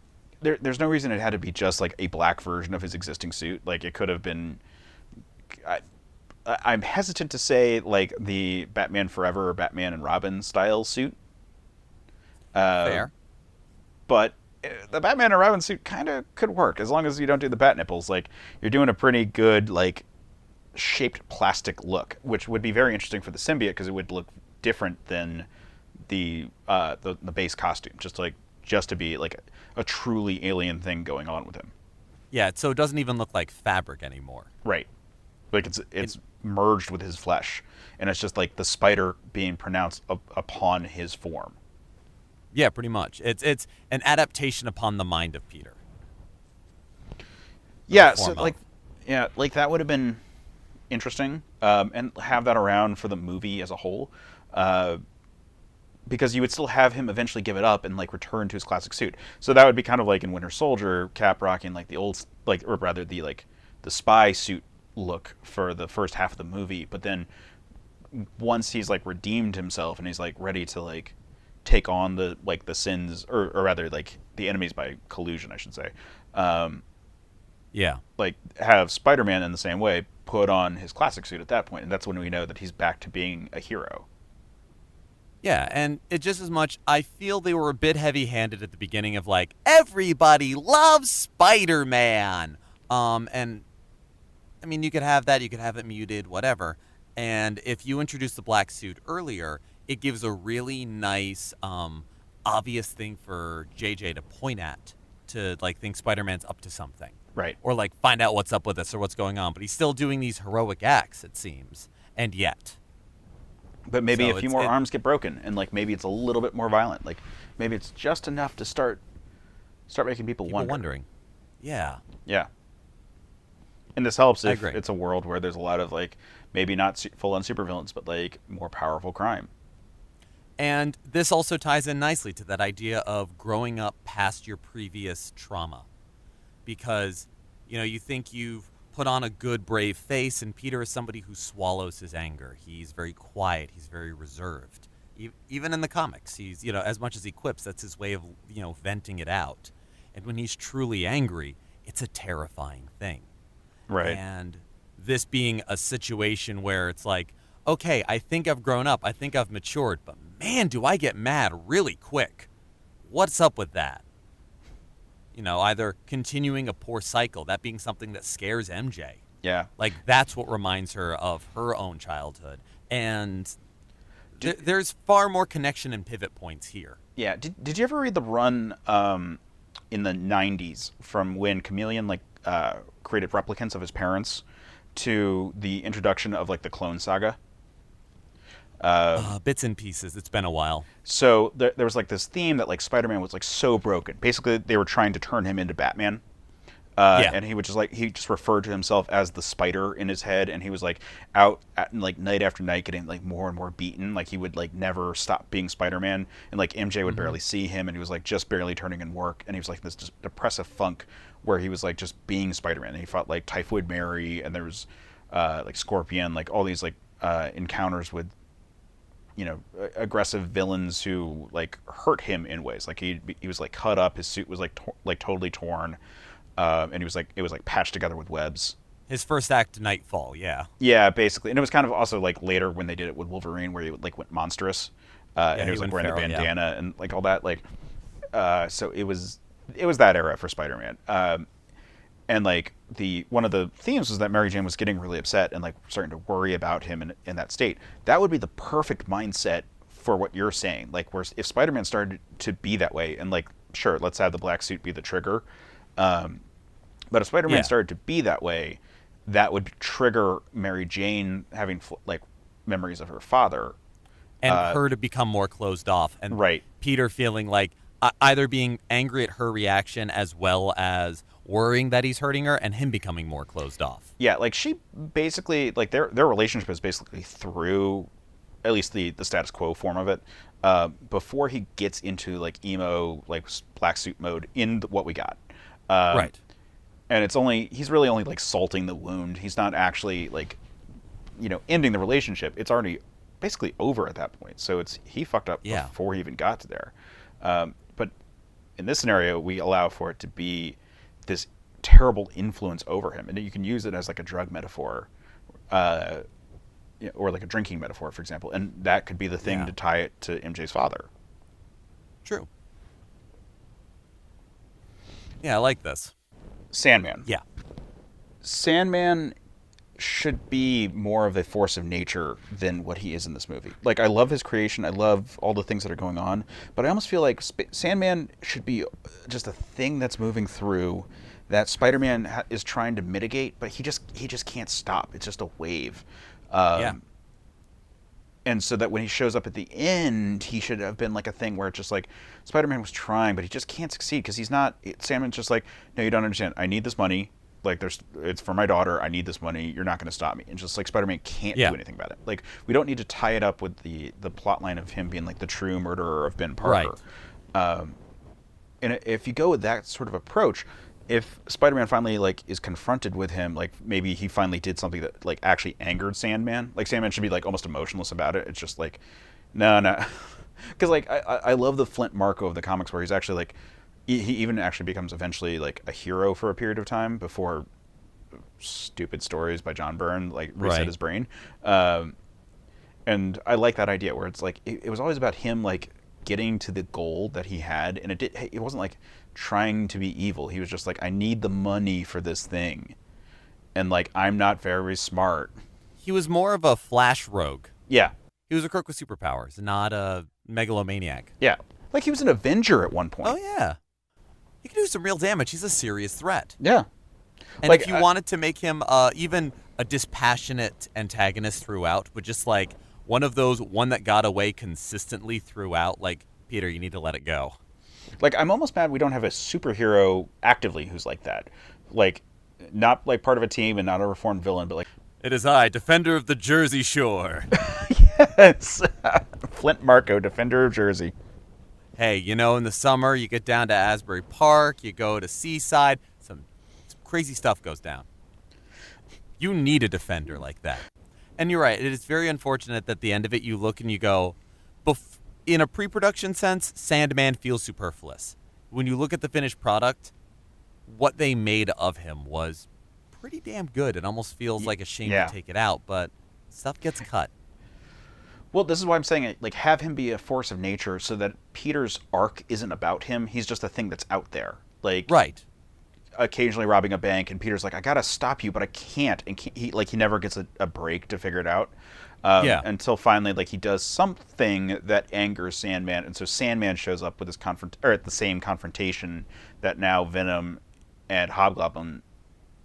there's no reason it had to be just like a black version of his existing suit. Like it could have been. I'm hesitant to say like the Batman Forever or Batman and Robin style suit, Fair. but the Batman and Robin suit kind of could work as long as you don't do the bat nipples. Like you're doing a pretty good like shaped plastic look, which would be very interesting for the symbiote because it would look different than the base costume, just to be like a truly alien thing going on with him. Yeah, so it doesn't even look like fabric anymore. Right. Like it's merged with his flesh, and it's just like the spider being pronounced upon his form. Yeah, pretty much. It's an adaptation upon the mind of Peter. Yeah. Form So of. like Yeah, like that would have been interesting, and have that around for the movie as a whole, uh, because you would still have him eventually give it up and like return to his classic suit. So that would be kind of like in Winter Soldier, Cap rocking like the old, like, or rather the like the spy suit look for the first half of the movie, but then once he's like redeemed himself and he's like ready to like take on the like the sins, or rather like the enemies by collusion, I should say. Um, Yeah. like have Spider-Man in the same way put on his classic suit at that point, and that's when we know that he's back to being a hero. Yeah, and it just as much, I feel they were a bit heavy handed at the beginning of like, everybody loves Spider Man. And I mean, you could have that, you could have it muted, whatever. And if you introduce the black suit earlier, it gives a really nice, obvious thing for JJ to point at to like think Spider Man's up to something. Right. Or like find out what's up with this or what's going on. But he's still doing these heroic acts, it seems. And yet. But maybe So a few more arms get broken, and like maybe it's a little bit more violent. Like maybe it's just enough to start making people wondering. Yeah. Yeah. And this helps I if agree. it's a world where there's a lot of like maybe not full on supervillains, but like more powerful crime. And this also ties in nicely to that idea of growing up past your previous trauma. Because, you think you've put on a good, brave face, and Peter is somebody who swallows his anger. He's very quiet. He's very reserved. Even in the comics, he's, as much as he quips, that's his way of, venting it out. And when he's truly angry, it's a terrifying thing. Right. And this being a situation where it's like, okay, I think I've grown up. I think I've matured. But man, do I get mad really quick. What's up with that? Either continuing a poor cycle, that being something that scares MJ. Yeah. Like, that's what reminds her of her own childhood. And there's far more connection and pivot points here. Yeah. Did you ever read the run in the 90s from when Chameleon created replicants of his parents to the introduction of like the Clone Saga? Bits and pieces. It's been a while. So there was like this theme that like Spider-Man was like so broken. Basically, they were trying to turn him into Batman. Yeah. And he just referred to himself as the spider in his head, and he was like out at like night after night getting like more and more beaten. Like he would like never stop being Spider-Man, and like MJ would barely see him, and he was like just barely turning in work, and he was like this just depressive funk where he was like just being Spider-Man. And he fought like Typhoid Mary, and there was like Scorpion, like all these like encounters with aggressive villains who like hurt him in ways. Like he was like cut up, his suit was like totally torn. And it was like patched together with webs. His first act, Nightfall, yeah. Yeah, basically, and it was kind of also like later when they did it with Wolverine, where he like went monstrous, and he was like wearing the bandana and like all that. Like, so it was that era for Spider-Man, and like one of the themes was that Mary Jane was getting really upset and like starting to worry about him in that state. That would be the perfect mindset for what you're saying. Like, where if Spider-Man started to be that way, and like, sure, let's have the black suit be the trigger. But if Spider-Man started to be that way, that would trigger Mary Jane having like memories of her father, and her to become more closed off, and right. Peter feeling like either being angry at her reaction as well as worrying that he's hurting her, and him becoming more closed off. Yeah, like she basically like their relationship is basically through at least the status quo form of it. Before he gets into like emo like black suit mode in what we got. Right. And he's really only like salting the wound. He's not actually like, ending the relationship. It's already basically over at that point. So he fucked up before he even got to there. But in this scenario, we allow for it to be this terrible influence over him. And you can use it as like a drug metaphor, or like a drinking metaphor, for example. And that could be the thing to tie it to MJ's father. True. Yeah, I like this. Sandman. Yeah. Sandman should be more of a force of nature than what he is in this movie. Like, I love his creation. I love all the things that are going on. But I almost feel like Sandman should be just a thing that's moving through that Spider-Man is trying to mitigate, but he just can't stop. It's just a wave. And so that when he shows up at the end, he should have been like a thing where it's just like Spider-Man was trying, but he just can't succeed because he's not. Sandman's just like, no, you don't understand. I need this money. Like it's for my daughter. I need this money. You're not going to stop me. And just like Spider-Man can't Yeah. do anything about it. Like we don't need to tie it up with the plot line of him being like the true murderer of Ben Parker. Right. And if you go with that sort of approach, if Spider-Man finally like is confronted with him, like maybe he finally did something that like actually angered Sandman. Like Sandman should be like almost emotionless about it. It's just like, no, because like I love the Flint Marko of the comics where he's actually like he even actually becomes eventually like a hero for a period of time before stupid stories by John Byrne like reset Right. his brain. And I like that idea where it's like it was always about him like getting to the goal that he had, and it wasn't like trying to be evil. He was just like, I need the money for this thing, and like I'm not very smart. He was more of a Flash rogue. Yeah, He was a crook with superpowers, not a megalomaniac. yeah. Like he was an Avenger at one point. Oh yeah, he can do some real damage. He's a serious threat. Yeah. And Like, if you wanted to make him even a dispassionate antagonist throughout, but just like one of those, one that got away consistently throughout, like, Peter, you need to let it go. Like I'm almost mad we don't have a superhero actively who's like that. Like not like part of a team and not a reformed villain, but like It is I, defender of the Jersey Shore. yes. Flint Marko, defender of Jersey. Hey, you know, in the summer, you get down to Asbury Park, you go to Seaside, some crazy stuff goes down. You need a defender like that. And you're right, it is very unfortunate that at the end of it, you look and you go, in a pre-production sense, Sandman feels superfluous. When you look at the finished product, what they made of him was pretty damn good. It almost feels like a shame Yeah. to take it out, but stuff gets cut. Well, this is why I'm saying it. Like, have him be a force of nature, so that Peter's arc isn't about him. He's just a thing that's out there. Like, Right. occasionally robbing a bank, and Peter's like, "I gotta stop you, but I can't." And he never gets a break to figure it out. Yeah. Until finally, like, he does something that angers Sandman, and so Sandman shows up with his at the same confrontation that now Venom and Hobgoblin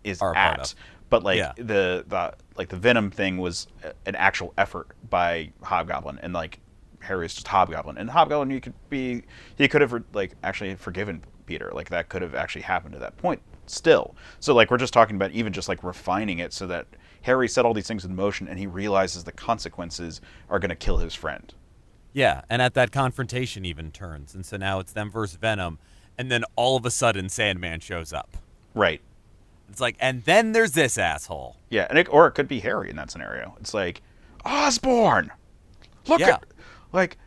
is Are a part at. of. But like Yeah. the Venom thing was an actual effort by Hobgoblin, and like Harry's just Hobgoblin, and Hobgoblin he could have like actually forgiven Peter, like that could have actually happened at that point still. So like we're just talking about even just like refining it so that Harry set all these things in motion and he realizes the consequences are going to kill his friend. Yeah, and at that confrontation even turns. And so now it's them versus Venom, and then all of a sudden Sandman shows up. Right. It's like, and then there's this asshole. Yeah, and or it could be Harry in that scenario. It's like, Osborn, look Yeah. at, like,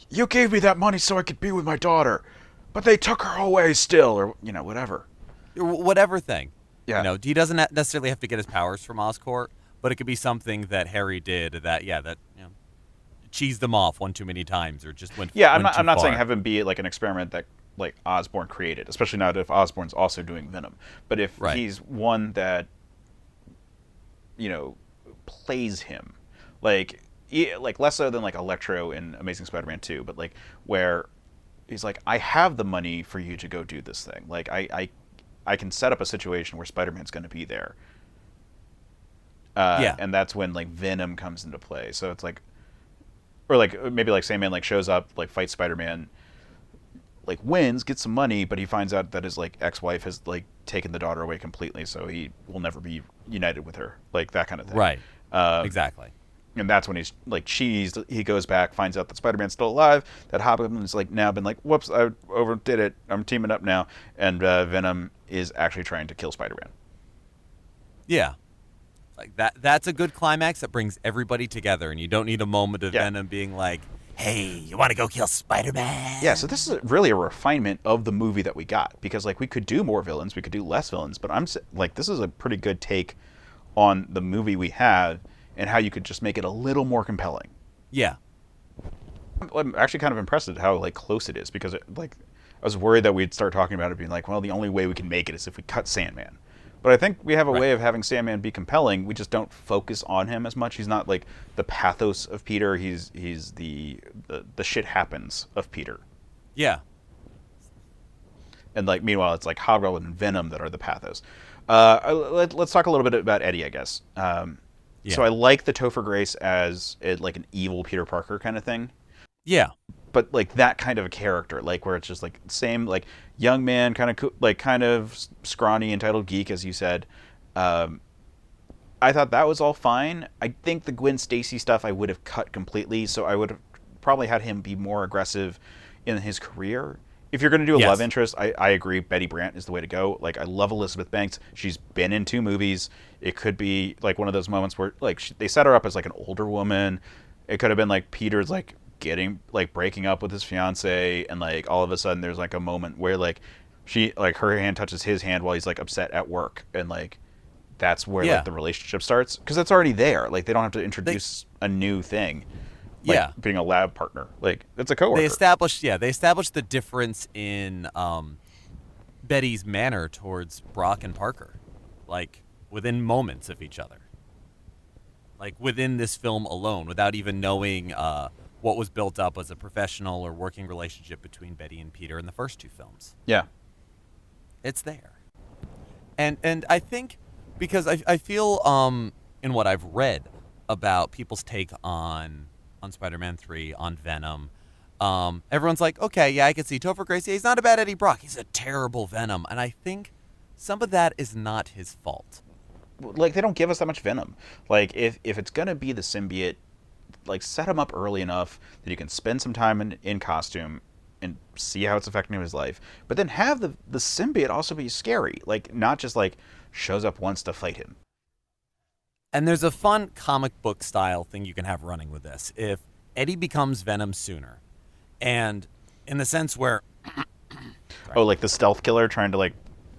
you gave me that money so I could be with my daughter, but they took her away still, or whatever. Whatever thing. Yeah. You know, he doesn't necessarily have to get his powers from Oscorp, but it could be something that Harry did that cheesed them off one too many times or just went Yeah, went I'm too not saying far. have him be like an experiment that like Osborn created, especially not if Osborn's also doing Venom. But if Right. he's one that plays him, like less so than like Electro in Amazing Spider-Man 2, but like where he's like, I have the money for you to go do this thing. Like I can set up a situation where Spider-Man's going to be there. Yeah. And that's when like Venom comes into play. So it's like, or like maybe like Sandman like shows up, like fights Spider-Man, like wins, gets some money, but he finds out that his like ex-wife has like taken the daughter away completely, so he will never be united with her, like that kind of thing. Right. Exactly. And that's when he's like cheesed. He goes back, finds out that Spider-Man's still alive. That Hobgoblin's like now been like, whoops, I overdid it. I'm teaming up now, and Venom is actually trying to kill Spider-Man. Yeah. Like that's a good climax that brings everybody together, and you don't need a moment of Yeah. Venom being like, hey, you want to go kill Spider-Man? Yeah, so this is really a refinement of the movie that we got, because like we could do more villains, we could do less villains, but like this is a pretty good take on the movie we have and how you could just make it a little more compelling. Yeah. I'm actually kind of impressed at how like close it is, because I was worried that we'd start talking about it being like, well, the only way we can make it is if we cut Sandman. But I think we have a way of having Sandman be compelling. We just don't focus on him as much. He's not like the pathos of Peter. He's the shit happens of Peter. Yeah. And like meanwhile, it's like Hobgoblin and Venom that are the pathos. Let's talk a little bit about Eddie, I guess. Yeah. So I like the Topher Grace as like an evil Peter Parker kind of thing. Yeah. but like that kind of a character, like where it's just like same like young man, kind of like kind of scrawny, entitled geek, as you said. Um, I thought that was all fine. I think the Gwen Stacy stuff I would have cut completely, so I would have probably had him be more aggressive in his career. If you're going to do a love Yes. interest, I agree. Betty Brant is the way to go. Like, I love Elizabeth Banks. She's been in 2 movies. It could be like one of those moments where like they set her up as like an older woman. It could have been like Peter's like getting like breaking up with his fiance, and like all of a sudden there's like a moment where like she like her hand touches his hand while he's like upset at work, and like that's where like Yeah. the relationship starts because it's already there. Like they don't have to They introduce a new thing, like yeah. being a lab partner. Like it's a They coworker. established they established the difference in Betty's manner towards Brock and Parker, like within moments of each other, like within this film alone, without even knowing what was built up as a professional or working relationship between Betty and Peter in the first 2 films. Yeah, It's there, and I think because I feel in what I've read about people's take on Spider-Man 3, on Venom. Everyone's like, okay, yeah, I can see Topher Grace. Yeah, he's not a bad Eddie Brock. He's a terrible Venom. And I think some of that is not his fault. like they don't give us that much Venom. Like if it's gonna be the symbiote, like set him up early enough that you can spend some time in costume and see how it's affecting his life. But then have the symbiote also be scary, like not just like shows up once to fight him. And there's a fun comic book style thing you can have running with this. If Eddie becomes Venom sooner, and in the sense where, sorry, Oh, like the stealth killer trying to like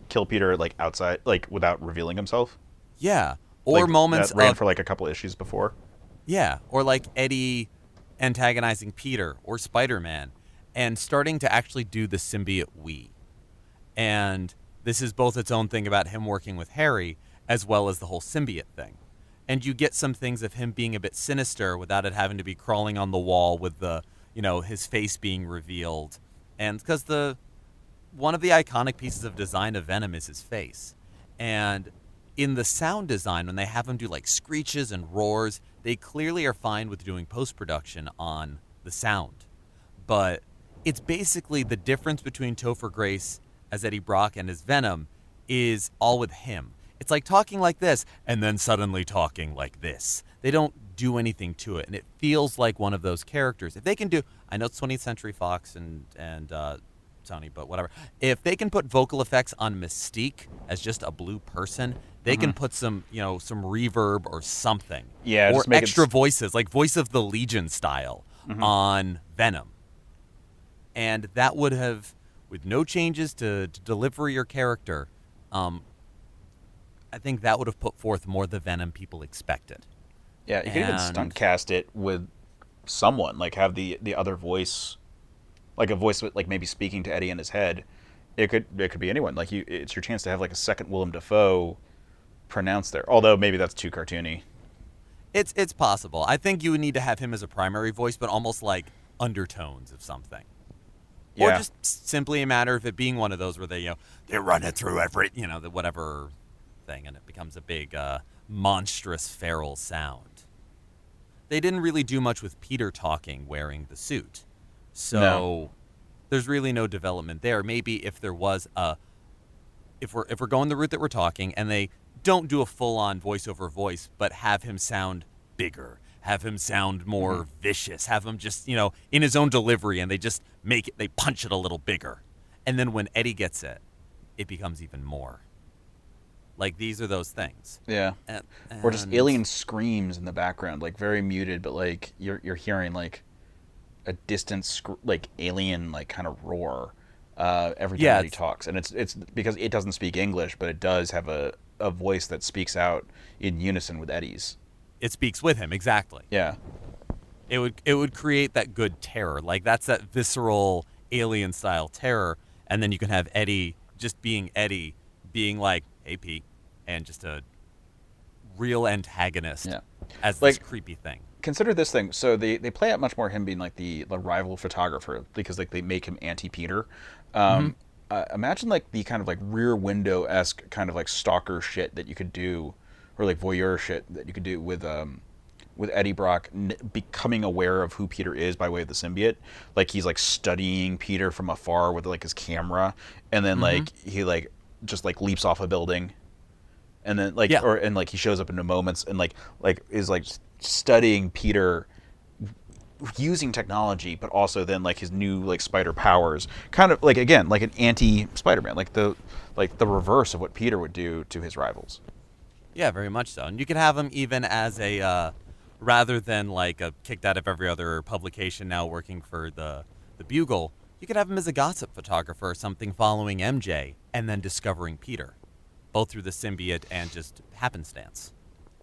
kill Peter like outside, like without revealing himself. yeah, or Like moments that ran of for like a couple issues before. yeah, or like Eddie antagonizing Peter or Spider-Man and starting to actually do the symbiote we. And this is both its own thing about him working with Harry as well as the whole symbiote thing. And you get some things of him being a bit sinister without it having to be crawling on the wall with the, his face being revealed. And because one of the iconic pieces of design of Venom is his face. And in the sound design, when they have him do like screeches and roars, they clearly are fine with doing post-production on the sound. But it's basically the difference between Topher Grace as Eddie Brock and as Venom is all with him. It's like talking like this and then suddenly talking like this. They don't do anything to it, and it feels like one of those characters. If they can do, I know it's 20th Century Fox and Sony, but whatever. If they can put vocal effects on Mystique as just a blue person, they can put some reverb or something, Yeah, or just make extra it. voices, like Voice of the Legion style on Venom, and that would have, with no changes to delivery or character, I think that would have put forth more the Venom people expected. Yeah, you could even stunt And cast it with someone, like have the other voice, like a voice with like maybe speaking to Eddie in his head. It could be anyone. Like it's your chance to have like a second Willem Dafoe pronounced there. Although maybe that's too cartoony. it's possible. I think you would need to have him as a primary voice, but almost like undertones of something. Or Yeah, just simply a matter of it being one of those where they run it through every, the whatever thing, and it becomes a big, monstrous feral sound. They didn't really do much with Peter talking wearing the suit. no, So there's really no development there. Maybe if there was if we're going the route that we're talking, and they don't do a full-on voice-over voice, but have him sound bigger, have him sound more vicious, have him just, in his own delivery, and they just they punch it a little bigger. And then when Eddie gets it, it becomes even more. Like, these are those things. yeah, And, or just and alien screams in the background, like very muted, but like you're hearing like a distant like alien like kind of roar every time yeah, that he talks, and it's because it doesn't speak English, but it does have a voice that speaks out in unison with Eddie's. it speaks with him, exactly. Yeah, It would create that good terror. Like, that's that visceral alien style terror, and then you can have Eddie just being Eddie, being like, "Hey, Pete," and just a real antagonist yeah. as this Like creepy thing. consider this thing. So they play out much more him being like the rival photographer because like they make him anti Peter. Imagine like the kind of like Rear Window esque kind of like stalker shit that you could do, or like voyeur shit that you could do with with Eddie Brock becoming aware of who Peter is by way of the symbiote. Like he's like studying Peter from afar with like his camera, and then Mm-hmm. like he like just like leaps off a building, and then like Yeah. or and like he shows up in the moments and like is like studying Peter using technology, but also then like his new like spider powers, kind of like again like an anti Spider-Man, like the reverse of what Peter would do to his rivals. Yeah, very much so. And you could have him even as a rather than like a kicked out of every other publication now working for the Bugle. You could have him as a gossip photographer or something, following MJ and then discovering Peter, both through the symbiote and just happenstance.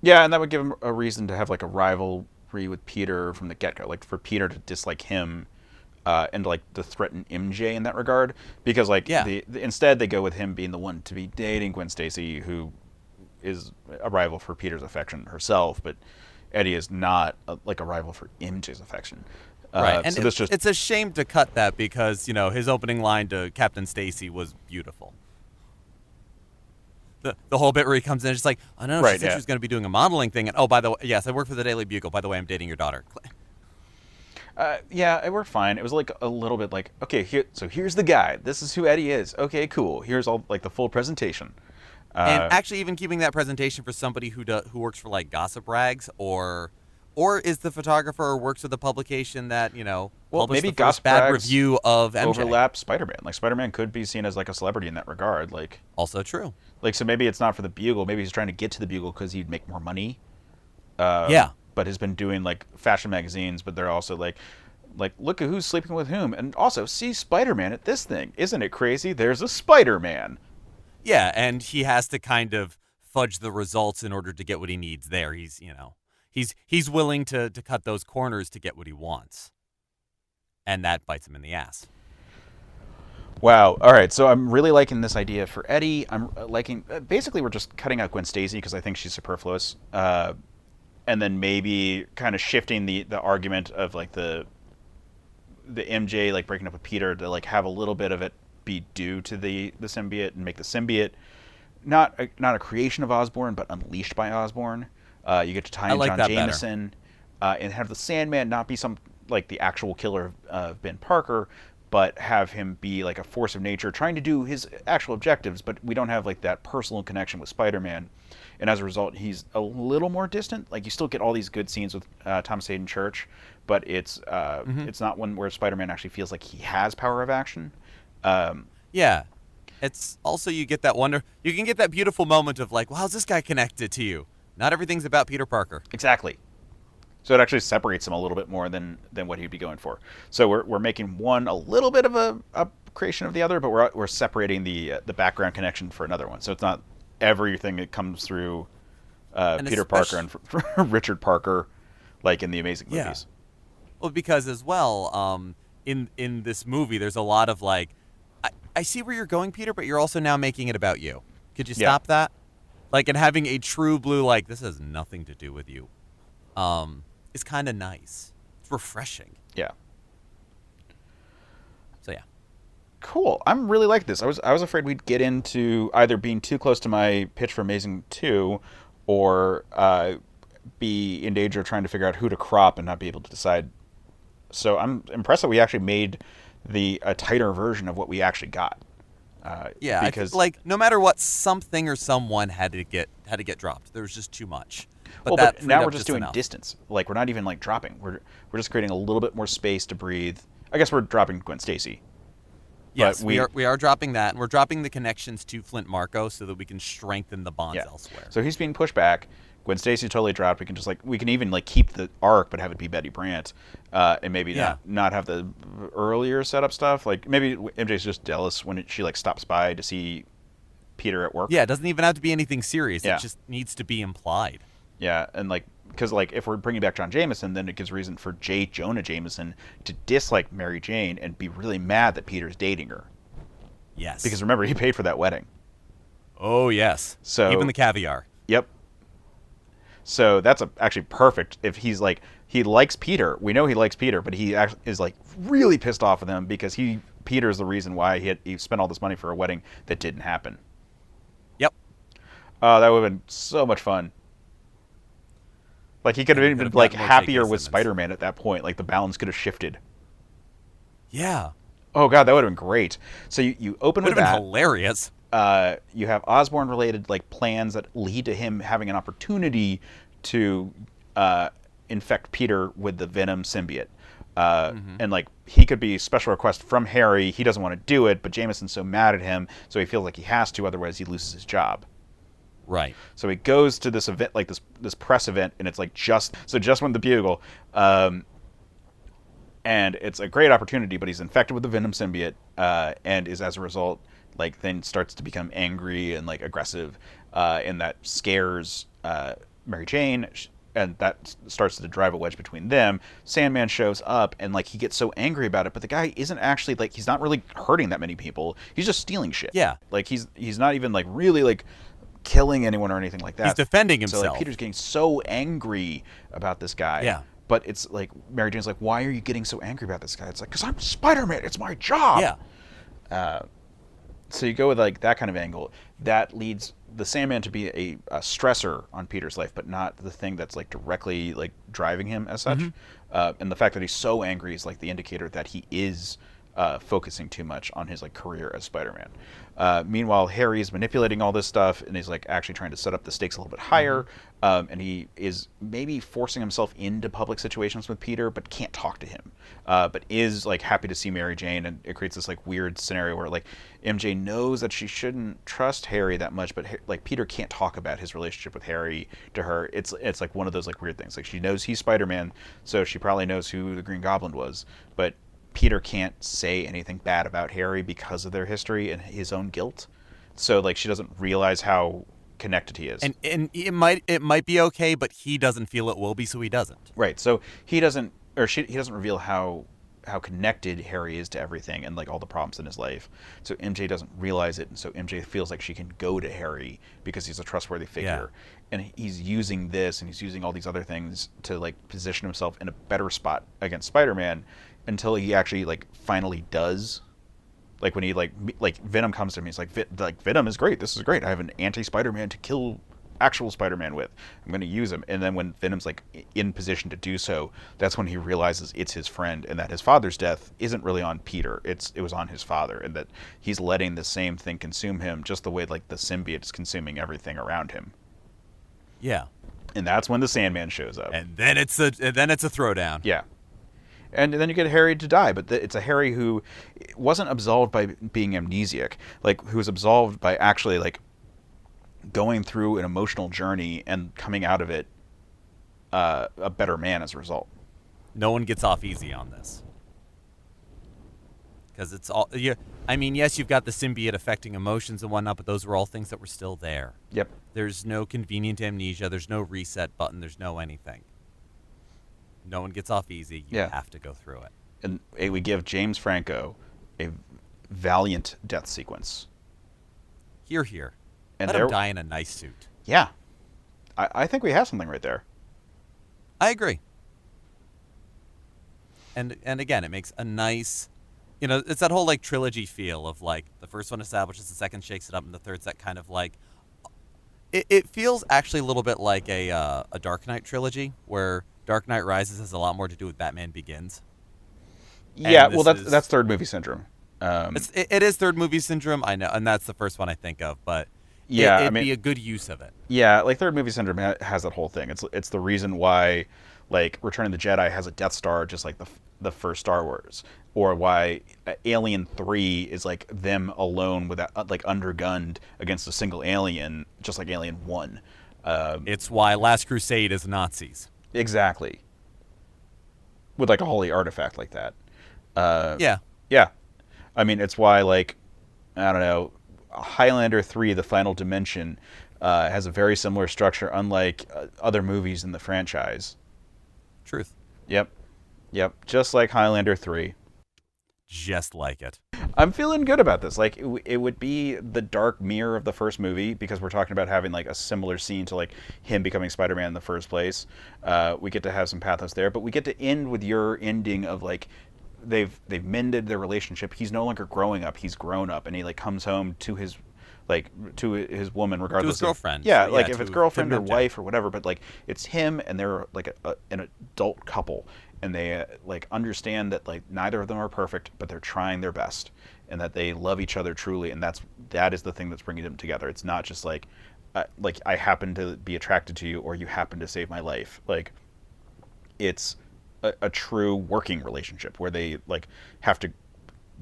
Yeah, and that would give him a reason to have like a rivalry with Peter from the get-go, like for Peter to dislike him, and like to threaten MJ in that regard, because like Yeah. instead they go with him being the one to be dating Gwen Stacy, who is a rival for Peter's affection herself, but Eddie is not like a rival for MJ's affection. Right. And So this just it's a shame to cut that because, his opening line to Captain Stacy was beautiful. The whole bit where he comes in, it's just like, oh no, she right, said she yeah. was going to be doing a modeling thing, and oh, by the way, yes, I work for the Daily Bugle. By the way, I'm dating your daughter. Yeah, it worked fine. It was like a little bit like, okay, here's the guy. This is who Eddie is. Okay, cool. Here's all like the full presentation. And Uh, actually, even keeping that presentation for somebody who works for like Gossip Rags or is the photographer or works with a publication that well, published maybe the first Gossip bad Rags review of MJ. overlap Spider-Man. Like Spider-Man could be seen as like a celebrity in that regard. Also true. Like so maybe it's not for the Bugle. Maybe he's trying to get to the Bugle because he'd make more money. Yeah. But has been doing like fashion magazines, but they're also like look at who's sleeping with whom, and also see Spider-Man at this thing. Isn't it crazy? There's a Spider-Man. Yeah, and he has to kind of fudge the results in order to get what he needs there. He's willing to cut those corners to get what he wants. And that bites him in the ass. Wow. All right. So I'm really liking this idea for Eddie. I'm liking basically we're just cutting out Gwen Stacy because I think she's superfluous, and then maybe kind of shifting the argument of like the MJ like breaking up with Peter to like have a little bit of it be due to the symbiote and make the symbiote not a creation of Osborn but unleashed by Osborn. You get to tie I in like John that better. Jameson, and have the Sandman not be some like the actual killer of Ben Parker, but have him be like a force of nature trying to do his actual objectives. But we don't have like that personal connection with Spider-Man, and as a result, he's a little more distant. Like you still get all these good scenes with Thomas Hayden Church, but it's not one where Spider-Man actually feels like he has power of action. Yeah. It's also you get that wonder. You can get that beautiful moment of like, well, how's this guy connected to you? Not everything's about Peter Parker. Exactly. So it actually separates him a little bit more than what he'd be going for. So we're making one a little bit of a creation of the other, but we're separating the background connection for another one. So it's not everything that comes through And Peter Parker and Richard Parker, like in the Amazing yeah. movies. Well, because as well, in this movie, there's a lot of like, I see where you're going, Peter, but you're also now making it about you. Could you Yeah. stop that? Like, and having a true blue, like, this has nothing to do with you, is kind of nice. It's refreshing. Yeah. So yeah. Cool. I'm really like this. I was afraid we'd get into either being too close to my pitch for Amazing 2 or be in danger of trying to figure out who to crop and not be able to decide. So I'm impressed that we actually made a tighter version of what we actually got. Yeah, Because like no matter what, something or someone had to get dropped. There was just too much. But well, that but freed now up we're just doing enough. distance. Like we're not even like dropping. We're just creating a little bit more space to breathe. I guess we're dropping Gwen Stacy. Yes, But we are dropping that, and we're dropping the connections to Flint Marko so that we can strengthen the bonds Yeah. elsewhere. So he's being pushed back. Gwen Stacy totally dropped. We can even like keep the arc, but have it be Betty Brant, and maybe Yeah. not have the earlier setup stuff. Like maybe MJ's just jealous when she like stops by to see Peter at work. Yeah, it doesn't even have to be anything serious. Yeah. It just needs to be implied. Yeah, and like because like if we're bringing back John Jameson, then it gives reason for J. Jonah Jameson to dislike Mary Jane and be really mad that Peter's dating her. Yes. Because remember, he paid for that wedding. oh yes. So Even the caviar. Yep. So that's actually perfect. If he's like he likes Peter, we know he likes Peter, but he actually is like really pissed off with him because Peter is the reason why he spent all this money for a wedding that didn't happen. Yep. That would have been so much fun. Like he could have and even could been have like gotten more J.K. happier with Simmons. Spider-Man at that point. Like the balance could have shifted. Yeah, Oh god, that would have been great. So you open would with have been that. hilarious. You have Osborn related like plans that lead to him having an opportunity to infect Peter with the Venom symbiote. Hmm. And like he could be special request from Harry. He doesn't want to do it, but Jameson's so mad at him, so he feels like he has to. Otherwise, he loses his job. Right. So he goes to this event, like this press event, and it's like just when the bugle, and it's a great opportunity. But he's infected with the Venom symbiote, and is as a result like then starts to become angry and like aggressive, and that scares Mary Jane, and that starts to drive a wedge between them. Sandman shows up and like he gets so angry about it, but the guy isn't actually like he's not really hurting that many people. He's just stealing shit. Yeah. Like he's not even like really like killing anyone or anything like He's that. defending So like himself. Peter's getting so angry about this guy. Yeah. But it's like Mary Jane's like, why are you getting so angry about this guy? It's like, because I'm Spider-Man. It's my job. Yeah. So you go with like that kind of angle. That leads the Sandman to be a stressor on Peter's life, but not the thing that's like directly like driving him as such. And the fact that he's so angry is like the indicator that he is focusing too much on his like career as Spider-Man. Meanwhile, Harry is manipulating all this stuff and he's like actually trying to set up the stakes a little bit higher. And he is maybe forcing himself into public situations with Peter, but can't talk to him. But is like happy to see Mary Jane, and it creates this like weird scenario where like MJ knows that she shouldn't trust Harry that much, but like Peter can't talk about his relationship with Harry to her. It's like one of those like weird things. Like she knows he's Spider-Man, so she probably knows who the Green Goblin was, but Peter can't say anything bad about Harry because of their history and his own guilt. So like she doesn't realize how connected he is. And it might be okay, but he doesn't feel it will be, so he doesn't. Right. So he doesn't he doesn't reveal how connected Harry is to everything and like all the problems in his life. So MJ doesn't realize it, and so MJ feels like she can go to Harry because he's a trustworthy figure. Yeah. And he's using this and he's using all these other things to like position himself in a better spot against Spider-Man until he actually like finally does. Like when he like Venom comes to him, he's like Venom is great. This is great. I have an anti-Spider-Man to kill actual Spider-Man with. I'm going to use him. And then when Venom's like in position to do so, that's when he realizes it's his friend and that his father's death isn't really on Peter. It was on his father, and that he's letting the same thing consume him just the way like the symbiote is consuming everything around him. Yeah. And that's when the Sandman shows up. And then it's a throwdown. Yeah. And then you get Harry to die, but it's a Harry who wasn't absolved by being amnesiac, like who was absolved by actually like going through an emotional journey and coming out of it a better man as a result. No one gets off easy on this. Because it's all I mean, yes, you've got the symbiote affecting emotions and whatnot, but those were all things that were still there. Yep. There's no convenient amnesia. There's no reset button. There's no anything. No one gets off easy. You have to go through it. And we give James Franco a valiant death sequence. Here. And Let him die in a nice suit. Yeah. I think we have something right there. I agree. And again, it makes a nice, it's that whole like trilogy feel of like the first one establishes, the second shakes it up, and the third's that kind of like. It feels actually a little bit like a Dark Knight trilogy where Dark Knight Rises has a lot more to do with Batman Begins. Yeah, well, that's third movie syndrome. It is third movie syndrome, I know, and that's the first one I think of, but yeah, it'd be a good use of it. Yeah, like third movie syndrome has that whole thing. It's the reason why, like, Return of the Jedi has a Death Star just like the first Star Wars, or why Alien 3 is like them alone with that, like undergunned against a single alien, just like Alien 1. It's why Last Crusade is Nazis. Exactly. With like a holy artifact like that. Yeah. Yeah. I mean, it's why, like, I don't know, Highlander 3, The Final Dimension, has a very similar structure, unlike other movies in the franchise. Truth. Yep. Just like Highlander 3. Just like it. I'm feeling good about this. Like, it would be the dark mirror of the first movie, because we're talking about having like a similar scene to like him becoming Spider-Man in the first place. We get to have some pathos there, but we get to end with your ending of like they've mended their relationship. He's no longer growing up; he's grown up, and he like comes home to his like to his woman, regardless to his girlfriend. Yeah, So, like yeah, if it's to girlfriend or MJ. wife or whatever, but like it's him and they're like an adult couple, and they like understand that like neither of them are perfect, but they're trying their best, and that they love each other truly, and that is the thing that's bringing them together. It's not just like I happen to be attracted to you or you happen to save my life. Like it's a true working relationship where they like have to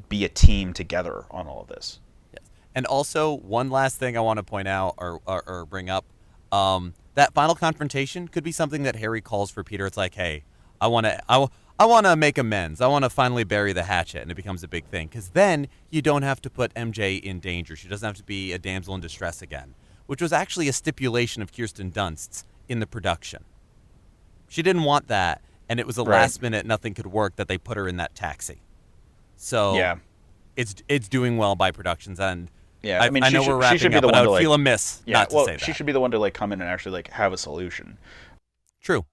be a team together on all of this. Yes. And also, one last thing I want to point out or bring up, that final confrontation could be something that Harry calls for Peter. It's like, hey, I want to make amends. I want to finally bury the hatchet, and it becomes a big thing. Because then you don't have to put MJ in danger. She doesn't have to be a damsel in distress again, which was actually a stipulation of Kirsten Dunst's in the production. She didn't want that, and it was a last minute, nothing could work that they put her in that taxi. So Yeah. it's doing well by productions, and Yeah, I know we're wrapping up, but I would feel amiss not to say that. She should be the one to like come in and actually like have a solution. True.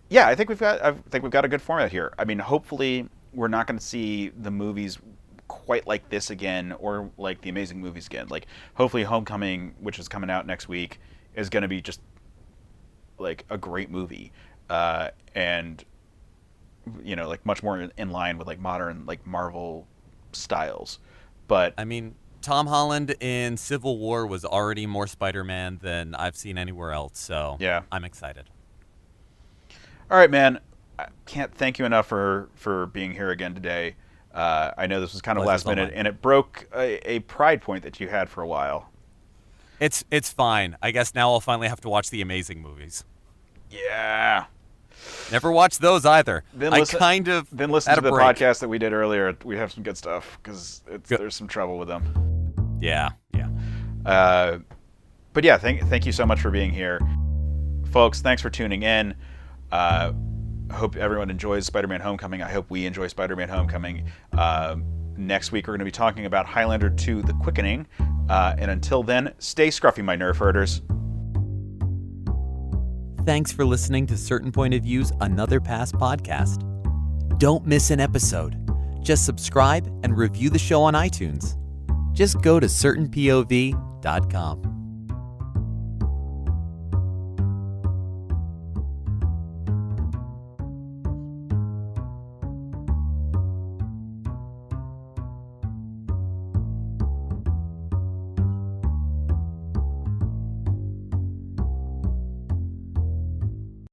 Yeah, I think we've got a good format here. I mean, hopefully we're not going to see the movies quite like this again, or like the Amazing movies again. Like hopefully Homecoming, which is coming out next week, is going to be just like a great movie, and you know, like much more in line with like modern like Marvel styles. But I mean, Tom Holland in Civil War was already more Spider-Man than I've seen anywhere else, so yeah, I'm excited. All right, man. I can't thank you enough for being here again today. I know this was kind of last minute, and it broke a pride point that you had for a while. It's fine. I guess now I'll finally have to watch the Amazing movies. Yeah. Never watched those either. Then I listen to the podcast that we did earlier. We have some good stuff because there's some trouble with them. Yeah. But yeah, thank you so much for being here, folks. Thanks for tuning in. I hope everyone enjoys Spider-Man Homecoming. I hope we enjoy Spider-Man Homecoming. Next week we're going to be talking about Highlander 2: The Quickening. And until then, stay scruffy, my nerf herders. Thanks for listening to Certain Point of View's Another Pass podcast. Don't miss an episode. Just subscribe and review the show on iTunes. Just go to certainpov.com.